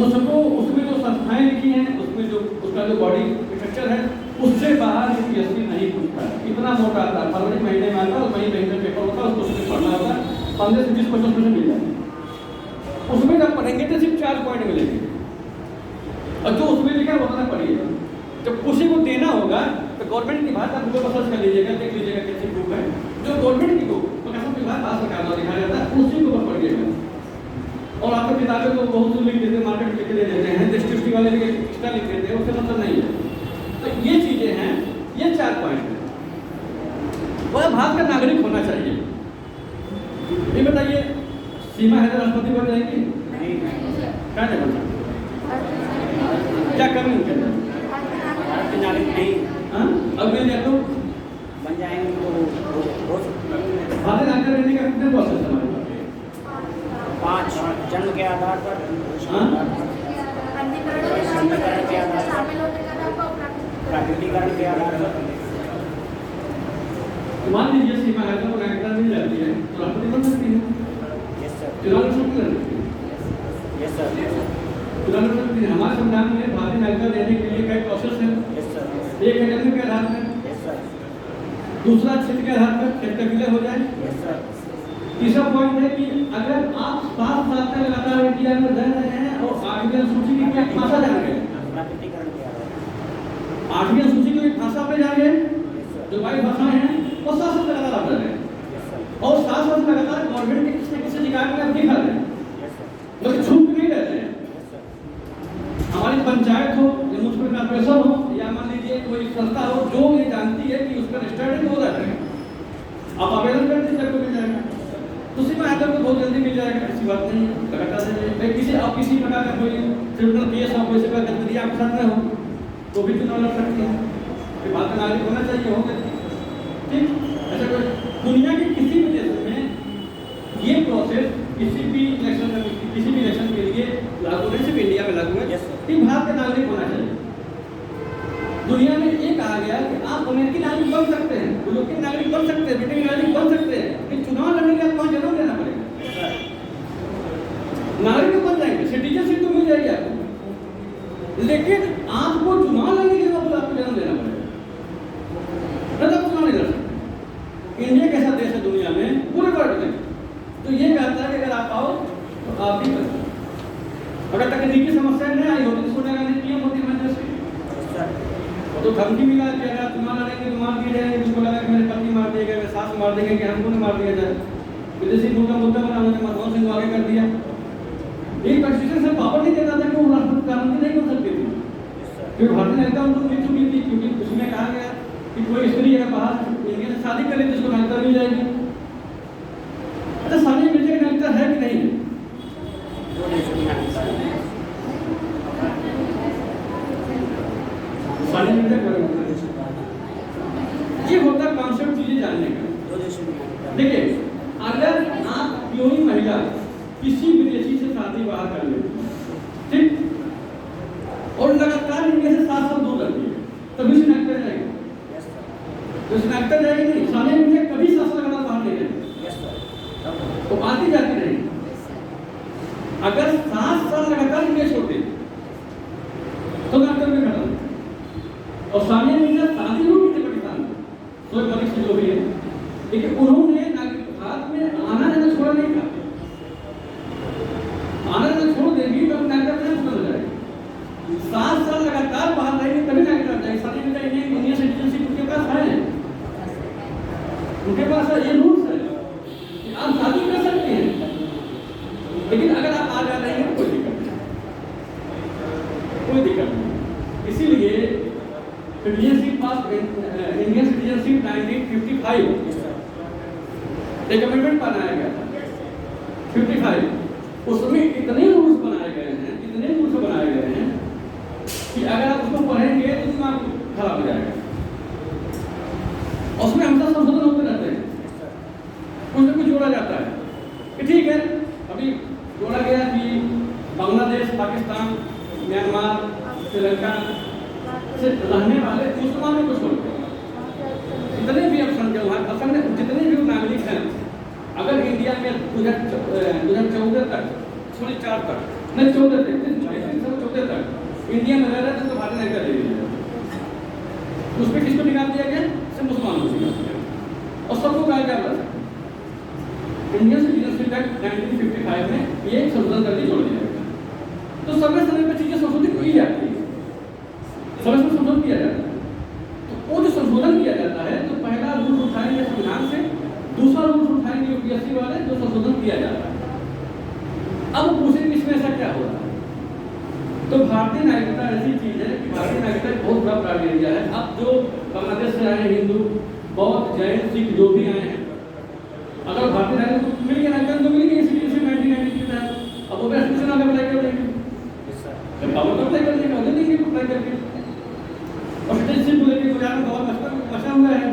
उसको उसमें जो संस्थाएं लिखी हैं, उसमें जो उसका जो बॉडी स्ट्रक्चर है, उससे बाहर यूपीएससी नहीं पूछता है। इतना मोटा आता है, फरवरी महीने में आता है, मई महीने में पेपर होता है, उसको उसमें पढ़ना होता है, 15 से 20 क्वेश्चन उसमें मिल जाते हैं। उसमें जब पढ़ेंगे तो सिर्फ 4 पॉइंट मिलेंगे, और जो उसमें लिखा है उतना पढ़िएगा। जब किसी को देना होगा तो गवर्नमेंट की बात आप गूगल पर सर्च कर लीजिएगा, देख लीजिएगा कैसी बुक है जो गवर्नमेंट की बुक प्रकाशन विभाग भारत सरकार द्वारा दिखाया जाता है, उसी को पढ़िएगा। और आपको किताबें तो बहुत सी लिख देते हैं, मार्केट लिख दे देते हैं, डिस्ट्रिक्ट वाले एक्स्ट्रा लिख देते हैं, उससे मतलब नहीं है। तो ये चीजें हैं, ये 4 पॉइंट है। वह भारत का नागरिक होना चाहिए। ये बताइए, सीमा हैदर राष्ट्रपति बन जाएंगे? क्या नहीं बन सकते? क्या कमी उनके अंदर? नागरिक नहीं, अब मिल जाए तो बन जाएंगे तो भारत नागरिक रहने का कितने प्रोसेस हमारे पास? 5 जन्म के आधार पर, हाँ? पंजीकरण के आधार पर, प्राकृतिकरण के आधार पर। मान लीजिए सीमा है तो नागरिकता मिल जाती है तो राष्ट्रपति बन सकती है। यस सर, चुनाव लड़ सकती है। यस सर, चुनाव लड़ सकती है। हमारे संविधान में भारतीय नागरिकता देने के लिए कई प्रोसेस है। यस सर, एक है जन्म के आधार पर, यस सर, दूसरा क्षेत्र के आधार पर क्षेत्र का विलय हो जाए। यस सर, तीसरा पॉइंट है कि अगर आप 7 साल तक लगातार इंडिया में रह रहे हैं और 8वीं अनुसूची की क्या भाषा जान गए, प्राकृतिकरण के आधार पर। 8वीं अनुसूची की भाषा पे जाएंगे, यस सर, जो 22 भाषाएं हैं वो 7 साल लगातार आप रह रहे हैं यस सर, और 7 साल लगातार गवर्नमेंट के किसी न किसी अधिकार में आप दिखा रहे हैं, यस सर, मतलब छूट नहीं रहते हैं। यस सर, हमारी पंचायत हो या म्युनिसिपल कॉर्पोरेशन हो या मान लीजिए कोई संस्था हो जो ये जानती है कि उसका रजिस्टर्ड हो रहा है, आप आवेदन कर दीजिए, आपको मिल जाएगा। तो सीमा आधार को बहुत जल्दी मिल जाएगा, ऐसी बात नहीं है। लगातार से किसी आप किसी प्रकार का कोई क्रिमिनल केस हो, कोई प्रकार गतिविधि आपके साथ में हो तो भी चुनाव लड़ सकती है। ये बात नागरिक होना चाहिए, होगा ठीक। ऐसा कोई दुनिया के किसी भी देश में ये प्रोसेस किसी भी इलेक्शन के लिए लागू नहीं, सिर्फ इंडिया में लागू है Yes, sir. कि भारत का नागरिक होना चाहिए। दुनिया में ये कहा गया कि आप अमेरिकी नागरिक बन सकते हैं, यूरोपियन नागरिक बन सकते हैं, ब्रिटेन नागरिक बन सकते हैं, लेकिन चुनाव लड़ने के बाद वहाँ जन्म लेना पड़ेगा। नागरिक तो बन जाएंगे, सिटीजनशिप तो मिल जाएगी आपको, लेकिन आपको चुनाव लड़ने के बाद आपको जन्म लेना पड़ेगा, नहीं तो आप चुनाव नहीं लड़ सकते। इंडिया कैसा देश है दुनिया में, पूरे वर्ल्ड में, तो ये कहता है कि अगर आप आओ तो आप भी कर सकते। अगर तकनीकी समस्या नहीं आई होती तो सोनिया गांधी पीएम होती है से, यस सर, तो धमकी मिला कि अगर आप चुनाव लड़ेंगे तो मार दिए जाएंगे। जिसको लगा कि मेरे पति मार दिए गए, मेरे सास मार देंगे, कि हमको नहीं मार दिया जाए, विदेशी मुद्दा बना, उन्होंने मनमोहन सिंह को आगे कर दिया। एक कॉन्स्टिट्यूशन से पावर नहीं देता था कि वो राष्ट्रपति प्रधानमंत्री नहीं बन सकती थी, यस सर, क्योंकि भारतीय नागरिकता उनको मिल चुकी थी, क्योंकि उसमें कहा गया कि कोई स्त्री अगर बाहर इंडिया से शादी करे तो उसको नागरिकता मिल जाएगी। अच्छा, शादी मिलने की नागरिकता है कि नहीं है? दो देशों की नागरिकता है। शादी मिलने का ये होता है कॉन्सेप्ट चीजें जानने का। दो देशों की नागरिकता है। देखिए, अगर आप कोई महिला किसी विदेशी से शादी बाहर कर ले, ठीक, और लगातार इंडिया से 7 साल दूर रहती है, तभी से नागरिकता जाएगी। यस सर, तो नागरिकता जाएगी नहीं, शादी मिलने कभी 7 साल लगातार बाहर नहीं रहेगी, यस सर, तो आती जाती रहेगी। अगर 7 साल लगातार इंडिया छोड़ते तो नागरिकता में खत्म, और सामने मिलना शादी होगी थी पाकिस्तान में, तो बड़ी चीज हो गई है, लेकिन उन्होंने भारत में आना जाना छोड़ा नहीं था। आना जाना छोड़ देगी तो नागरिकता खत्म हो जाएगी। 7 साल लगातार बाहर रहेंगे तभी नागरिकता जाएगी। शादी मिलता इंडियन सिटीजनशिप उनके पास है, उनके पास ये रूल्स है कि आप शादी कर सकते हैं, लेकिन अगर आप आ जा रहे हैं तो कोई दिक्कत नहीं, कोई दिक्कत नहीं। इसीलिए सिटीजनशिप पास इंडियन सिटीजनशिप 1955 यस सर, एक अमेंडमेंट बनाया गया था 55, उसमें इतने रूल्स बनाए गए हैं, इतने रूल्स बनाए गए हैं कि अगर आप उसको पढ़ेंगे तो दिमाग खराब हो जाएगा। उसमें हमेशा संशोधन होते रहते हैं, यस सर, कुछ न कुछ जोड़ा जाता है कि ठीक है, अभी जोड़ा गया कि बांग्लादेश, पाकिस्तान, म्यांमार, श्रीलंका से रहने वाले मुसलमानों को छोड़कर जितने भी ऑप्शन के वहाँ असल में जितने भी नागरिक हैं, अगर इंडिया में 2014 तक, सॉरी 4 तक, नहीं 14 तक इंडिया में रह रहे थे तो भारतीय नागरिकता दे दी जाए। उस पर किसको निकाल दिया गया? सिर्फ मुसलमानों को निकाल दिया गया, और सबको कहा गया था इंडियन सिटीजनशिप एक्ट 1955 में ये संशोधन करके जोड़ दिया गया। तो समय समय पर चीजें संशोधित की जाती है, समय से संशोधन किया जाता है। तो वो जो संशोधन किया जाता है तो पहला रूल उठाएंगे संविधान से, दूसरा रूल उठाएंगे यूपीएससी वाले, जो संशोधन किया जाता है। अब पूछेंगे इसमें ऐसा क्या हो रहा है? तो भारतीय नागरिकता ऐसी चीज है कि भारतीय नागरिकता एक बहुत बड़ा प्राइवेट एरिया है। अब जो बांग्लादेश से आए हिंदू, बौद्ध, जैन, सिख जो भी आए हैं, अगर भारतीय नागरिक मिल गया नागरिकता तो मिल गई सिटीजनशिप 1990 के तहत, अब वो एप्लीकेशन आगे अप्लाई कर देंगे, यस सर, जब पावर तो अप्लाई कर देंगे, उन्हें देंगे अप्लाई करके। और सिटीजनशिप को लेकर गुजरात में बहुत मशा हुआ है,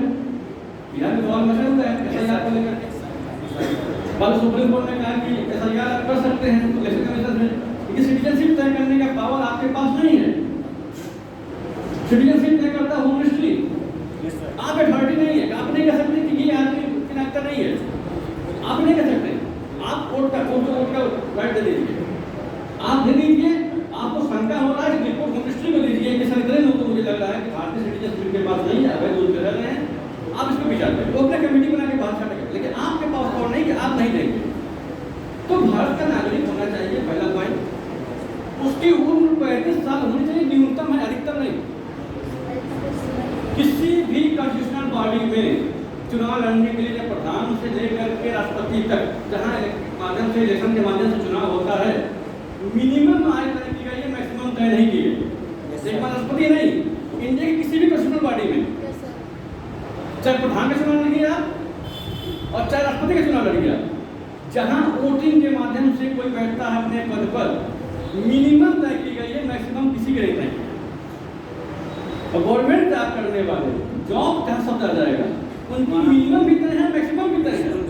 बिहार में बहुत मशा हुआ है SIR को लेकर। कल सुप्रीम कोर्ट ने कहा कि SIR कर सकते सकते हैं इलेक्शन कमीशन में, लेकिन सिटीजनशिप तय करने का पावर आपके पास नहीं है। सिटीजनशिप तय करता होम मिनिस्ट्री, आप अथॉरिटी नहीं है, आप नहीं कह सकते कि ये आदमी की नागरिकता नहीं है, आप नहीं कह सकते। आप वोट का राइट दे दीजिए, आप दे दीजिए। आपको शंका हो रहा है कि रिपोर्ट मिनिस्ट्री को दीजिए कि सर इतने लोग को मुझे लग रहा है कि भारतीय सिटीजनशिप के पास नहीं है, अवैध रूप से रह रहे हैं, आप इसको विचार करें, वो अपने कमेटी बना के बात करेंगे, लेकिन आपके पास पावर नहीं कि आप नहीं देंगे। तो भारत का नागरिक होना चाहिए, पहला पॉइंट। उसकी उम्र 35 साल होनी चाहिए, न्यूनतम है, अधिकतम नहीं। किसी भी कॉन्स्टिट्यूशनल बॉडी में चुनाव लड़ने के लिए प्रधान से लेकर के राष्ट्रपति तक जहां माध्यम से इलेक्शन के माध्यम से चुनाव होता है, मिनिमम आय तय की गई है, मैक्सिमम तय नहीं की गई। एक राष्ट्रपति नहीं, इंडिया की किसी भी कॉन्स्टिट्यूशनल बॉडी में चाहे प्रधान का चुनाव लड़िए आप और चाहे राष्ट्रपति का चुनाव लड़िए आप, जहां वोटिंग के माध्यम से कोई बैठता है अपने पद पर, मिनिमम तय की गई है, मैक्सिमम किसी के नहीं तय। और गवर्नमेंट जॉब करने वाले जॉब जहां सब आ जाएगा, उनकी मिनिमम भी तय है, मैक्सिमम भी तय है।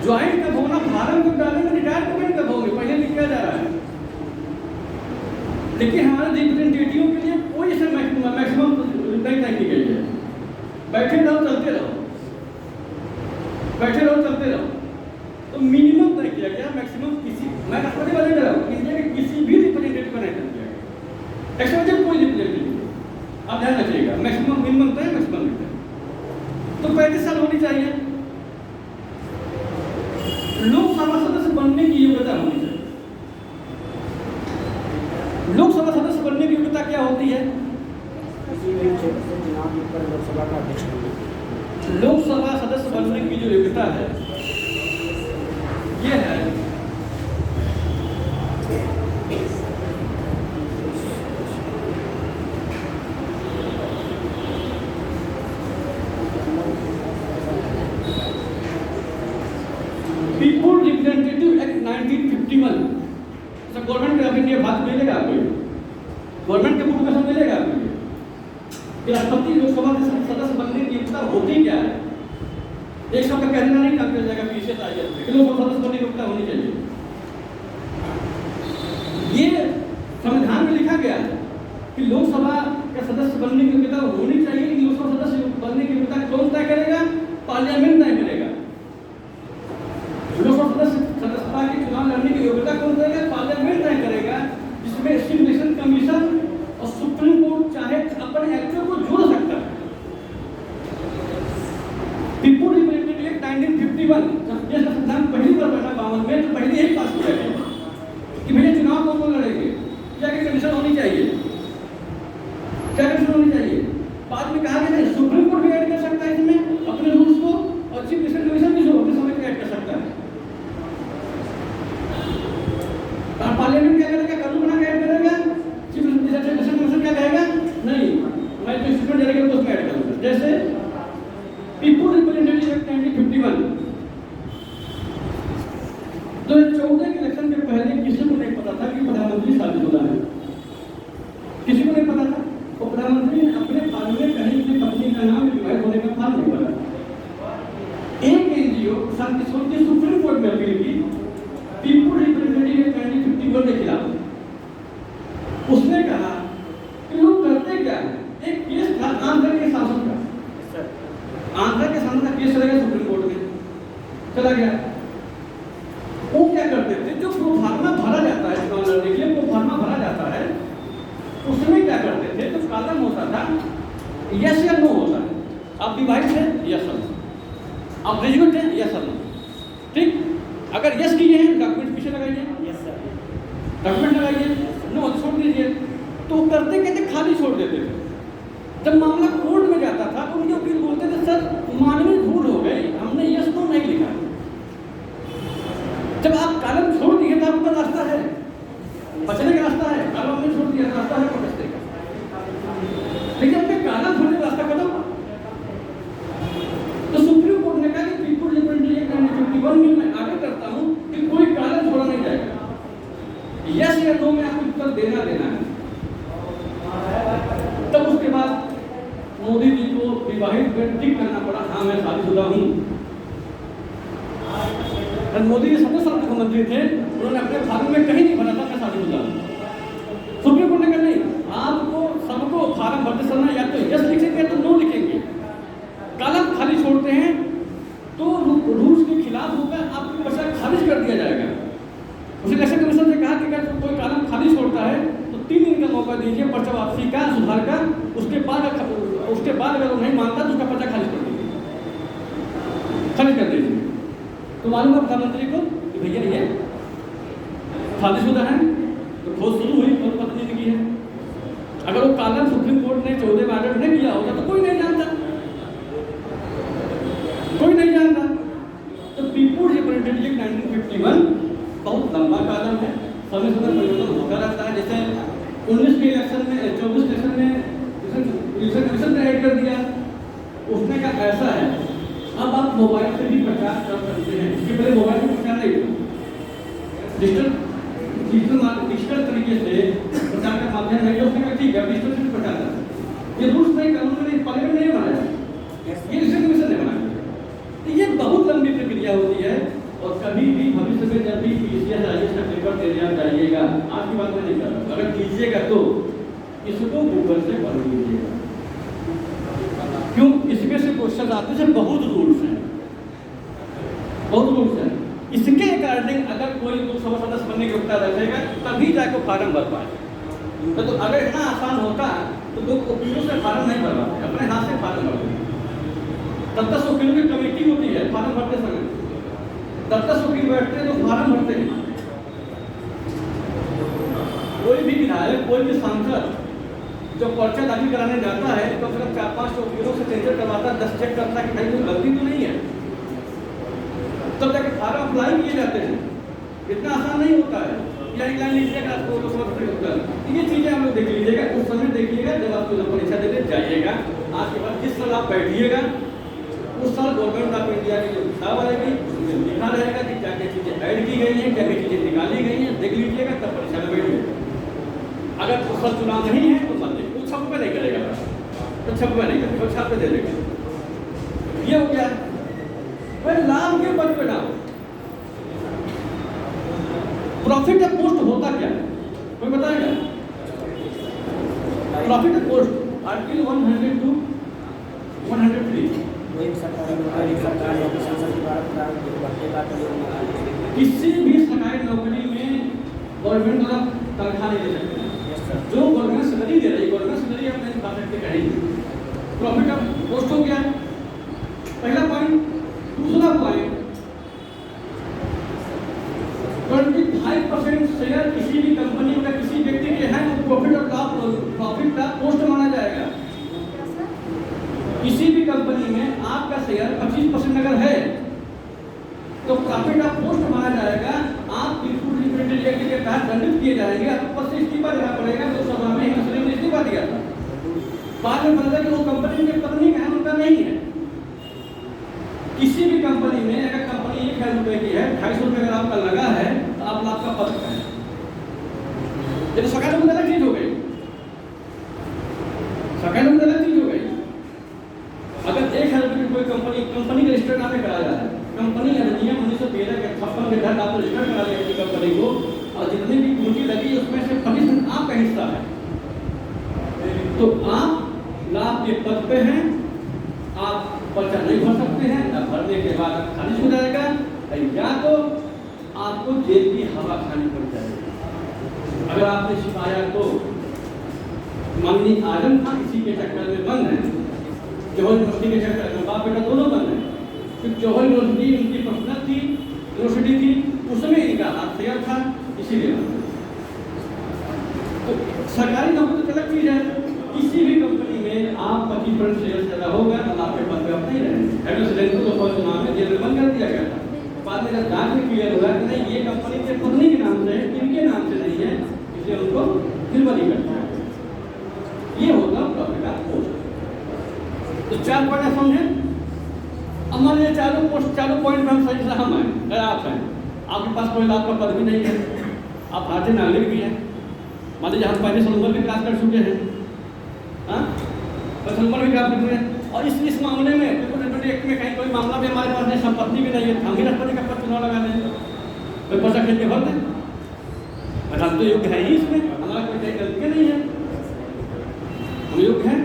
ज्वाइन कब होना, फार्म कब डालेंगे, रिटायरमेंट कब होगी, पहले लिखा जा रहा है। लेकिन हमारे रिप्रेजेंटेटिव के लिए कोई ऐसा मैक्सिमम नहीं तय की गई है। बैठे रहो चलते रहो, बैठे रहो चलते रहो, तो मिनिमम तय किया गया, मैक्सिमम किसी, मैं राष्ट्रपति वाले कह रहा हूँ, इंडिया के किसी भी रिप्रेजेंटेटिव का नहीं तय किया गया। एक्सपेक्टेड कोई रिप्रेजेंटेटिव, आप ध्यान रखिएगा, मैक्सिमम मिनिमम तय, मैक्सिमम नहीं तय। तो 35 साल होनी चाहिए। लोकसभा सदस्य बनने की योग्यता होनी चाहिए। लोकसभा सदस्य बनने की योग्यता क्या होती है? किसी भी क्षेत्र से चुनाव जीतकर लोकसभा का अध्यक्ष होंगे। लोकसभा सदस्य बनने की जो योग्यता है, ये है people representative act 1951। Government of India बात मिलेगा आपको, गवर्नमेंट के बुक में मिलेगा आपको कि राष्ट्रपति लोकसभा के सदस्य बनने की योग्यता होती क्या है। एक शब्द का कहना नहीं काम कर जाएगा पीछे चाहिए, लेकिन लोकसभा सदस्य बनने की योग्यता होनी चाहिए। ये संविधान में लिखा गया है कि लोकसभा के सदस्य बनने की योग्यता होनी चाहिए, लेकिन लोकसभा सदस्य बनने की योग्यता कौन तय करेगा? पार्लियामेंट तय करेगा। लोकसभा सदस्यता के चुनाव लड़ने की योग्यता कौन करेगा? पार्लियामेंट तय करेगा, जिसमें इलेक्शन कमीशन और सुप्रीम कोर्ट चाहे अपने एक्टों को जोड़ सकता है। पीपुल रिप्रेजेंटेटिव एक्ट 1951 जब ये संविधान पहली बार बना 52 में, तो पहले यही पास किया गया कि भैया चुनाव कौन लड़ेंगे, क्या कंडीशन होनी चाहिए, क्या कंडीशन होनी चाहिए। बाद में कहा गया सुप्रीम कोर्ट भी ऐड कर सकता है इसमें अपने रूल्स को, और चीफ इलेक्शन कमीशन भी अपने समय पर ऐड कर सकता है। पार्लियामेंट क्या करेगा? कानून बना के ऐड करेगा। चीफ इलेक्शन कमीशन क्या कहेगा? नहीं, मैं जो स्टेटमेंट जारी करूंगा उसमें ऐड करूंगा। जैसे पीपुल रिप्रेजेंटेटिव एक्ट 1951 2014 के इलेक्शन के पहले किसी को नहीं पता था कि प्रधानमंत्री शादीशुदा है, किसी को नहीं पता था। तो प्रधानमंत्री ने अपने फार्म में कहीं अपनी पत्नी का नाम विवाहित होने का फार्म नहीं भरा। एक एनजीओ शांति किशोर की सुप्रीम कोर्ट में अपील की पीपुल रिप्रेजेंटेटिव एक्ट 1951 के खिलाफ। उसने कहा कि लोग करते क्या है। एक केस था आंध्र के शासन का, आंध्र के शासन का केस चला गया सुप्रीम कोर्ट में, चला गया। वो क्या करते थे, जो प्रोफार्मा भरा जाता है चुनाव लड़ने के लिए, प्रोफार्मा भरा जाता है, उसमें क्या करते थे, तो कॉलम होता था यस या नो होता है। आप विवाहित हैं, यस और नो, आप ग्रेजुएट हैं, यस और नो। ठीक, अगर यस किए हैं डॉक्यूमेंट पीछे लगाइए, यस सर, डॉक्यूमेंट लगाइए, नो छोड़ दीजिए। तो करते कहते खाली छोड़ देते थे। जब मामला कोर्ट में जाता था तो उनके वकील बोलते थे सर मानवीय भूल हो गई, हमने यस नो नहीं लिखा। जब आप कॉलम छोड़ दिए तो आपका रास्ता है, बचने का रास्ता है, कॉलम में छोड़ दिया रास्ता है बचने का, लेकिन अपने कॉलम छोड़ने का रास्ता खत्म। तो सुप्रीम कोर्ट ने कहा कि पीपुल रिप्रेजेंटेटिव एक्ट 1951 में मैं आगे करता हूं कि कोई कॉलम छोड़ा नहीं जाएगा, यस या नो में आपको उत्तर देना है। तब उसके बाद मोदी जी को विवाहित में टिक करना पड़ा, हाँ मैं शादीशुदा हूं। मोदी जी सबसे मुख्यमंत्री थे, उन्होंने अपने फार्म में कहीं नहीं भरा था मैं शादीशुदा। सुप्रीम कोर्ट ने कहा नहीं, आपको सबको फार्म भरते समय या तो यस लिखेंगे या तो नो लिखेंगे। कॉलम खाली छोड़ते हैं तो रूल्स के खिलाफ होगा, आपको पर्चा खारिज कर दिया जाएगा। उसे इलेक्शन कमीशन ने कहा कि अगर कोई कॉलम खाली छोड़ता है तो 3 दिन का मौका दीजिए पर्चा वापसी का, सुधार का। उसके बाद अगर वो नहीं मानता तो उसका पर्चा खारिज कर दीजिए, खारिज कर दीजिए। तो मालूम है प्रधानमंत्री को कि भैया ये शादीशुदा है तो खोज शुरू हुई, खोज पत्नी की है। अगर वो कॉलम सुप्रीम कोर्ट ने 14 में ऑर्डर नहीं किया होता तो कोई नहीं जानता, कोई नहीं जानता। तो पीपुल्स रिप्रेजेंटेटिव एक्ट 1951 बहुत लंबा कॉलम है, समय समय परिवर्तन होता रहता है। जैसे 19 के इलेक्शन में 24 इलेक्शन में इलेक्शन कमीशन ने ऐड कर दिया, उसने कहा ऐसा है अब आप मोबाइल से भी प्रचार कर सकते हैं। इसके पहले मोबाइल में प्रचार नहीं था, डिजिटल तरीके से प्रचार का माध्यम है। उसने कहा ठीक है डिजिटल से प्रचार कर, ये रूल्स नहीं कानून में पार्लियामेंट नहीं बनाया, ये इलेक्शन कमीशन ने बनाया। तो ये बहुत लंबी प्रक्रिया होती है और कभी भी भविष्य में जब भी पीसीएस आईएएस का पेपर देने आप जाइएगा, आज की बात मैं नहीं कर रहा, अगर कीजिएगा तो इसको गूगल से पढ़ लीजिएगा। क्यों? इसमें से क्वेश्चन आते हैं, बहुत रूल्स हैं, बहुत रूल्स हैं। इसके अकॉर्डिंग अगर कोई लोकसभा सदस्य बनने की योग्यता रखेगा तभी जाकर फार्म भर पाए। तो अगर इतना आसान होता तो लोग वकीलों से फार्म नहीं भरवाते, अपने हाथ से फार्म भरते। 10 वकीलों की कमेटी होती है फार्म भरते समय, 10 वकील बैठते हैं तो फार्म भरते हैं। कोई भी विधायक, कोई भी सांसद जो पर्चा दाखिल कराने जाता है तो सिर्फ 4-5 वकीलों से सेंसर करवाता, 10 चेक करता कि भाई कोई गलती तो नहीं है, तब जाके फार्म अप्लाई किए जाते हैं। इतना आसान नहीं होता है, या एक लाइन लीजिएगा आपको तो बहुत होता है। ये चीज़ें हम लोग देख लीजिएगा, उस समय देखिएगा जब आपको जब परीक्षा देने जाइएगा। आज के बाद जिस साल आप बैठिएगा उस साल गवर्नमेंट ऑफ इंडिया की जो किताब आएगी उसमें लिखा रहेगा कि क्या क्या चीज़ें ऐड की गई हैं, क्या क्या चीज़ें निकाली गई हैं, देख लीजिएगा तब परीक्षा में बैठिएगा। अगर उस साल चुनाव नहीं है तो मत देखिए, वो छप पे नहीं करेगा, तो छप पे नहीं करेगा, छाप पे दे देगा। ये हो गया भाई लाभ के पद पे नाम। प्रॉफिट ऑफ पोस्ट होता क्या है कोई बताएगा? प्रॉफिट ऑफ पोस्ट आर्टिकल 102 103 किसी भी सरकारी नौकरी में गवर्नमेंट द्वारा तनख्वाह नहीं दे सकते। जो गवर्नमेंट सैलरी दे रही है, गवर्नमेंट सैलरी अपने हिसाब से कहेंगे। प्रॉफिट ऑफ पोस्ट हो गया पहला पॉइंट। दूसरा पॉइंट 25% शेयर किसी भी कंपनी में किसी व्यक्ति के हैं वो प्रॉफिट का पोस्ट माना जाएगा। किसी भी कंपनी में आपका शेयर 25% अगर है तो प्रॉफिट ऑफ पोस्ट माना जाएगा। आप पीपुल्स रिप्रेजेंटेटिव एक्ट के तहत दंडित किए जाएंगे, आपको पद से इस्तीफा देना पड़ेगा। लोकसभा में हेमंत सोरेन ने इस्तीफा दिया था, बाद में पता कि वो कंपनी के पत्नी का है, उनका नहीं है। किसी भी कंपनी में अगर कंपनी 1,000 रुपए की है, 250 रुपये अगर आपका लगा है तो आप लाख का पद है। ये तो सरकार में अलग चीज हो गई, सरकार में अलग चीज हो गई। अगर 1,000 रुपये की कोई कंपनी का रजिस्टर नाम कराया जाए, कंपनी अधिनियम 1913 के 56 के तहत आप रजिस्टर करा देंगे कंपनी को, और जितनी भी पूंजी लगी उसमें से 25% आपका हिस्सा है, तो आप लाभ के पद पे हैं, आप पर्चा नहीं भर सकते हैं, या भरने के बाद खारिज हो जाएगा, या तो आपको जेल की हवा खानी पड़ जाएगी। अगर आपने छिपाया तो माननीय आजम खान इसी के चक्कर में बंद है, जौहर यूनिवर्सिटी के चक्कर में बाप बेटा दोनों बंद है। क्योंकि जौहर यूनिवर्सिटी उनकी पर्सनल थी, यूनिवर्सिटी थी, उसमें इनका हाथ शेयर था, इसीलिए तो सरकारी नौकरी तो अलग चीज है। किसी भी कंपनी में आप 25% शेयर ज़्यादा होगा तो आपके पद पे आप नहीं रहेंगे। हेमंत सोरेन को तो चुनाव में जेल में बंद कर दिया गया था, बाद में जब जांच में क्लियर हुआ कि नहीं ये कंपनी के पत्नी के नाम से है, इनके नाम से नहीं है, इसलिए उनको निर्बली करता है। ये होगा प्रॉफिट ऑफ पोस्ट। तो 4 पॉइंट समझे। अब मान लीजिए चारों पॉइंट में हम सही से हम हैं, आप हैं, आपके पास कोई लाभ का पद भी नहीं है, आप भारतीय नागरिक भी हैं। मान लीजिए हम पहले सलूमर भी क्रॉस कर चुके हैं, सलूमर भी क्रॉस कर चुके हैं, और इस मामले में पीपुल्स रिप्रेजेंटेटिव एक्ट में कहीं कोई मामला भी हमारे पास नहीं, संपत्ति भी नहीं है, हम ही राष्ट्रपति का पद चुनाव लगा दें। कोई पर्चा खरीद के भर दें, बट हम तो योग्य है ही इसमें, हमारा कोई गलती नहीं है, हम योग्य हैं,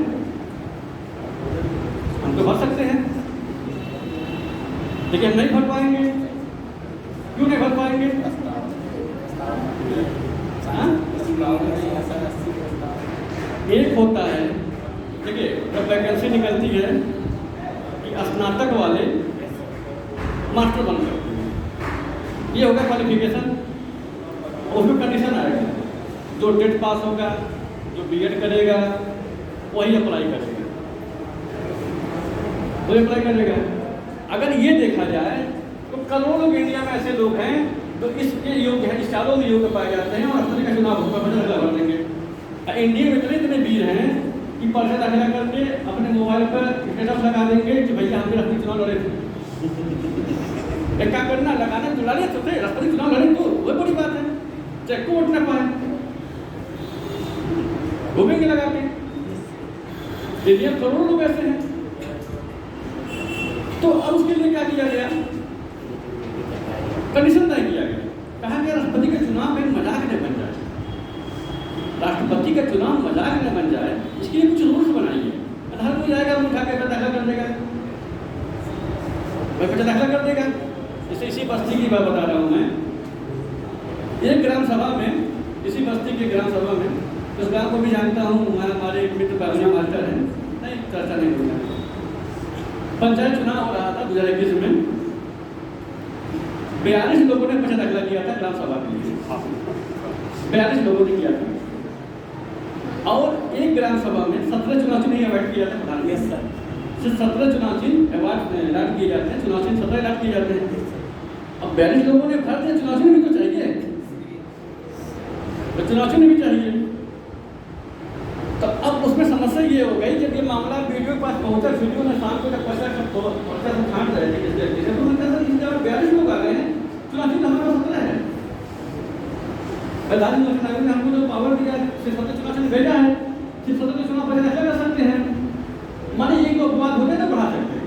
हम तो भर सकते हैं, लेकिन हम नहीं भर पाएंगे। क्यों नहीं भर पाएंगे? एक होता है, देखिए जब वैकेंसी निकलती है कि स्नातक वाले मास्टर बन सकते हैं, ये होगा क्वालिफिकेशन, उसमें कंडीशन आएगा, जो टेट पास होगा, जो बीएड करेगा वही अप्लाई करेगा, वही अप्लाई करेगा। अगर ये देखा जाए तो करोड़ों लोग इंडिया में ऐसे लोग हैं जो इसके योग्य हैं, इस चारों में योग्य पाए जाते हैं और राष्ट्रपति का चुनाव होगा, भर देंगे। इंडिया में इतने वीर हैं कि पर्चा दाखिला करके अपने मोबाइल पर स्टेटस लगा देंगे कि भैया हम भी राष्ट्रपति चुनाव लड़े थे। क्या करना, लगाना तो लड़े तो थे, राष्ट्रपति चुनाव लड़े तो वही बड़ी बात है, चाहे को वोट न पाए, घूमेंगे लगा के। इंडिया करोड़ों लोग ऐसे हैं। तो अब उसके लिए क्या किया गया? कंडीशन तय किया गया, कहा गया राष्ट्रपति का चुनाव कहीं मजाक न बन जाए, राष्ट्रपति का चुनाव मजाक न बन जाए, इसके लिए कुछ रूल्स बनाइए। हर कोई जाएगा, उठा के दाखिला कर देगा, वही बच्चा दाखिला कर देगा। जैसे इसी बस्ती की बात बता रहा हूँ मैं, एक ग्राम सभा में, इसी बस्ती के ग्राम सभा में, उस गाँव को भी जानता हूँ, मैं हमारे एक मित्र बाबू मास्टर हैं, नहीं चर्चा नहीं होता। पंचायत चुनाव हो रहा था 2021 में, 42 लोगों ने पर्चा दाखिला किया था ग्राम सभा के लिए, 42 लोगों ने किया था। और एक ग्राम सभा में 17 चुनाव चिन्ह अवार्ड किया था प्रधान, सिर्फ 17 चुनाव चिन्ह अवार्ड अलाट किए जाते हैं, चुनाव चिन्ह 17 अलाट किए जाते हैं। अब 42 लोगों ने भर दिया, चुनाव चिन्ह भी तो चाहिए, तो चुनाव चिन्ह भी चाहिए। तो अब उसमें समस्या ये हो गई, जब ये मामला वीडियो के पास पहुंचा, वीडियो में शाम को जब पर्चा से छांट रहे थे किसी व्यक्ति से, तो उन्होंने कहा इस जगह 42 लोग आ गए हैं, चुनाव चिन्ह हमारा 17 है। प्रधानमंत्री नागरिक ने हमको जो पावर दिया, सिर्फ 17 चुनाव चिन्ह भेजा है, सिर्फ 17 चुनाव पर्चा दाखिला कर सकते हैं। माने एक दो अपवाद हो गए तो बढ़ा सकते हैं,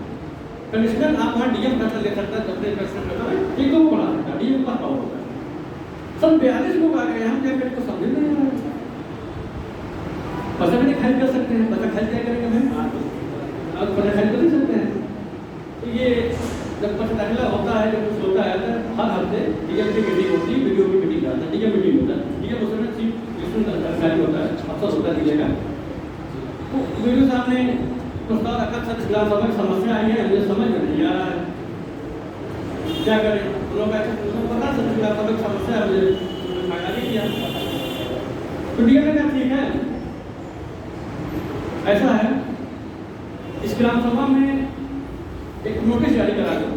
कंडीशनल आप वहाँ डीएम फैसला ले सकता है, सबसे फैसला करता है, एक दो बढ़ा सकता है, डीएम का पावर होता है। सब 42 लोग आ गए, हम क्या करें, को समझ नहीं आ रहा है। पर्चा भी नहीं खरीद कर सकते हैं, पर्चा खरीद क्या करेंगे हम, अब पर्चा खरीद कर नहीं सकते हैं। तो ये जब पर्चा दाखिला होता है, जब कुछ होता है तो हर हफ्ते डीएम की मीटिंग होती है, वीडियो की मीटिंग करता है, डीएम मीटिंग होता है, डीएम उस समय चीफ अधिकारी होता है, अफसर होता है जिले का। तो वीडियो सामने प्रस्ताव रखा, सर ग्राम सभा की समस्या आई है, मुझे समझ में नहीं आ रहा है, क्या करें। लोग पता सर ग्राम सभा की समस्या है, मुझे फायदा नहीं किया। तो डीएम ने कहा ठीक है, ऐसा है, इस ग्राम सभा में एक नोटिस जारी करा दो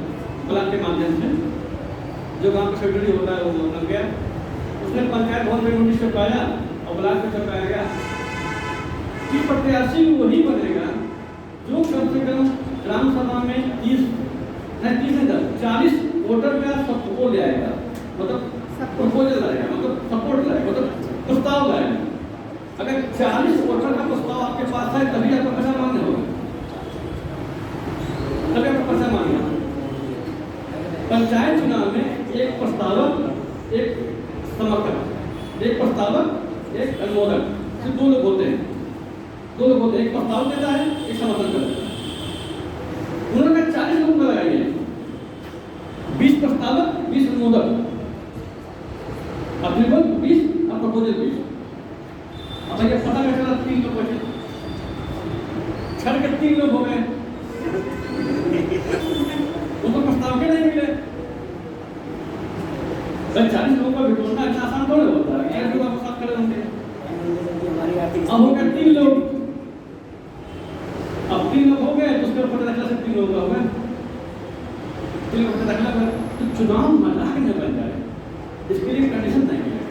ब्लॉक के माध्यम से, जो गांव का सेक्रेटरी होता है वो लग गया, उसने पंचायत भवन में नोटिस छपवाया और ब्लॉक में छपवाया गया कि प्रत्याशी वही बनेगा जो कम से कम ग्राम सभा में 40 वोटर का सपोर्ट ले आएगा, मतलब प्रपोजल लाएगा, मतलब सपोर्ट लाएगा, मतलब प्रस्ताव लाएगा। अगर 40 वोटर का प्रस्ताव आपके पास है तभी आपका पर्चा मान्य होगा, तभी आपका पर्चा मान्य होगा। पंचायत चुनाव में एक प्रस्तावक, एक समर्थक, एक प्रस्तावक, एक अनुमोदक, सिर्फ 2 लोग होते हैं, 2 लोग होते हैं, एक प्रस्ताव देता है, एक समर्थन करता है। उन्होंने 40 लोगों को लगाई है, 20 प्रस्तावक, 20 अनुमोदक, अप्रूवल 20 और प्रपोजल 20। अब ये पता नहीं चला 3 लोग बचे, छड़ के 3 लोग हो गए, उनको प्रस्ताव के नहीं मिले। 40 लोगों को बिठोना इतना आसान थोड़ा होता है, 11 लोग आपको साथ खड़े होंगे, अब हो गए 3 लोग, अब 3 लोग हो गए तो उसके ऊपर दाखिला से 3 लोग हो गए, 3 लोग दाखिला कर। तो चुनाव मजाक न बन जाए, इसके लिए कंडीशन नहीं है,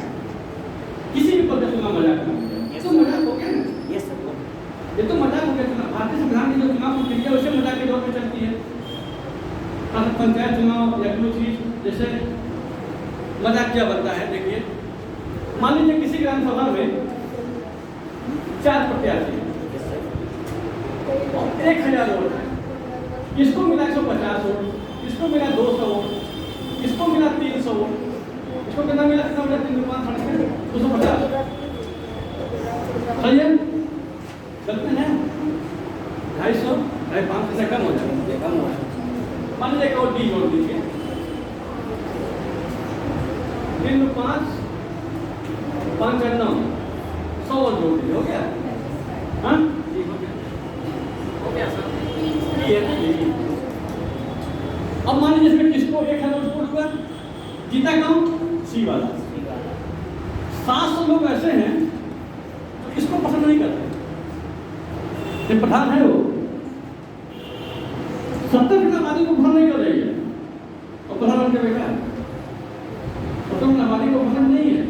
किसी भी पद का चुनाव मजाक न बन जाए। ये तो मजाक हो गया ना, ये तो मजाक हो गया। भारतीय संविधान की जो चुनाव प्रक्रिया वैसे मजाक के दौर पर चलती है। पंचायत चुनाव या कोई चीज जैसे मजाक क्या बनता है, देखिए मान लीजिए किसी ग्राम सभा में 4 प्रत्याशी और 1000 वोट है, इसको मिला 150 वोट, इसको मिला 200 वोट, इसको मिला 300 वोट, इसको कितना मिला, कितना मिला, 3 250 सही है, गलत है, 250 500 से कम हो जाएगा, कम हो जाएगा। मान लीजिए और डी जोड़ दीजिए, 3 5 5 और 9 100 और जोड़ दीजिए, हो गया? हाँ हो गया सर। अब मान लीजिए इसमें किसको 1000 वोट हुआ, जीता कौन? सी वाला। 700 लोग ऐसे हैं तो इसको पसंद नहीं करते, ये प्रधान है वो 70% आबादी को पसंद नहीं कर रही है और प्रधानमंत्री बैठा है, 70% आबादी को पसंद नहीं है।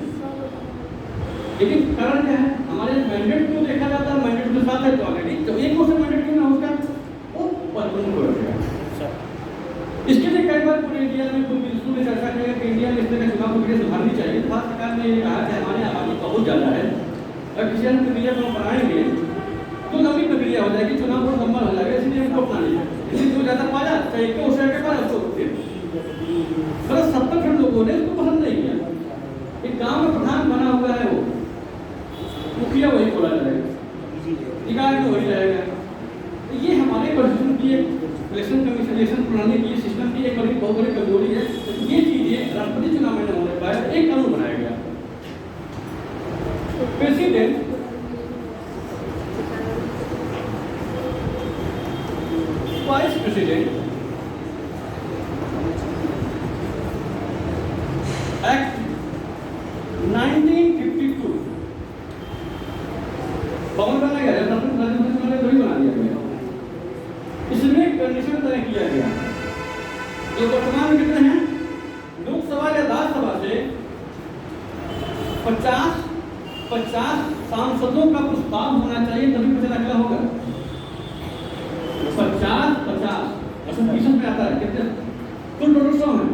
लेकिन कारण क्या है, हमारे मैंडेट को देखा जाता है, मैंडेट के साथ है तो ऑलरेडी, तो एक वर्ष मैंडेट क्यों ना उसका वो 55 को रखेगा। इसके लिए कई बार पूरे इंडिया में कोई बिल्कुल में चर्चा करेगा कि इंडिया में इस तरह का चुनाव प्रक्रिया सुधारनी चाहिए। भारत सरकार ने ये कहा कि हमारी आबादी बहुत ज़्यादा है, अगर किसी अन्य प्रक्रिया को हम बनाएंगे तो लंबी प्रक्रिया हो जाएगी, चुनाव बहुत लंबा हो जाएगा, इसलिए हमको अपना नहीं है, इसलिए जो ज़्यादा पाया चाहिए कि उस के बाद उसको मतलब 70% लोगों ने इसको पसंद नहीं किया। एक गाँव में प्रधान बना हुआ है, वो मुखिया वही बोला जाएगा, अधिकार में वही रहेगा। ये हमारे कॉन्स्टिट्यूशन की एक इलेक्शन कमीशन, इलेक्शन प्रणाली की सिस्टम की एक बहुत बड़ी कमजोरी है। ये चीजें राष्ट्रपति चुनाव में न होने पाए, एक कानून बनाया गया, प्रेसिडेंट वाइस प्रेसिडेंट एक्ट 1952 कौन बनाया गया, थोड़ी बना दिया गया। इसमें कंडीशन तय किया गया, जो वर्तमान में कितने हैं, लोकसभा या राज्यसभा से 50 सांसदों का प्रस्ताव होना चाहिए, तभी मुझे अगला होगा। 50 में आता है कितने, कुल टोटल 100 है।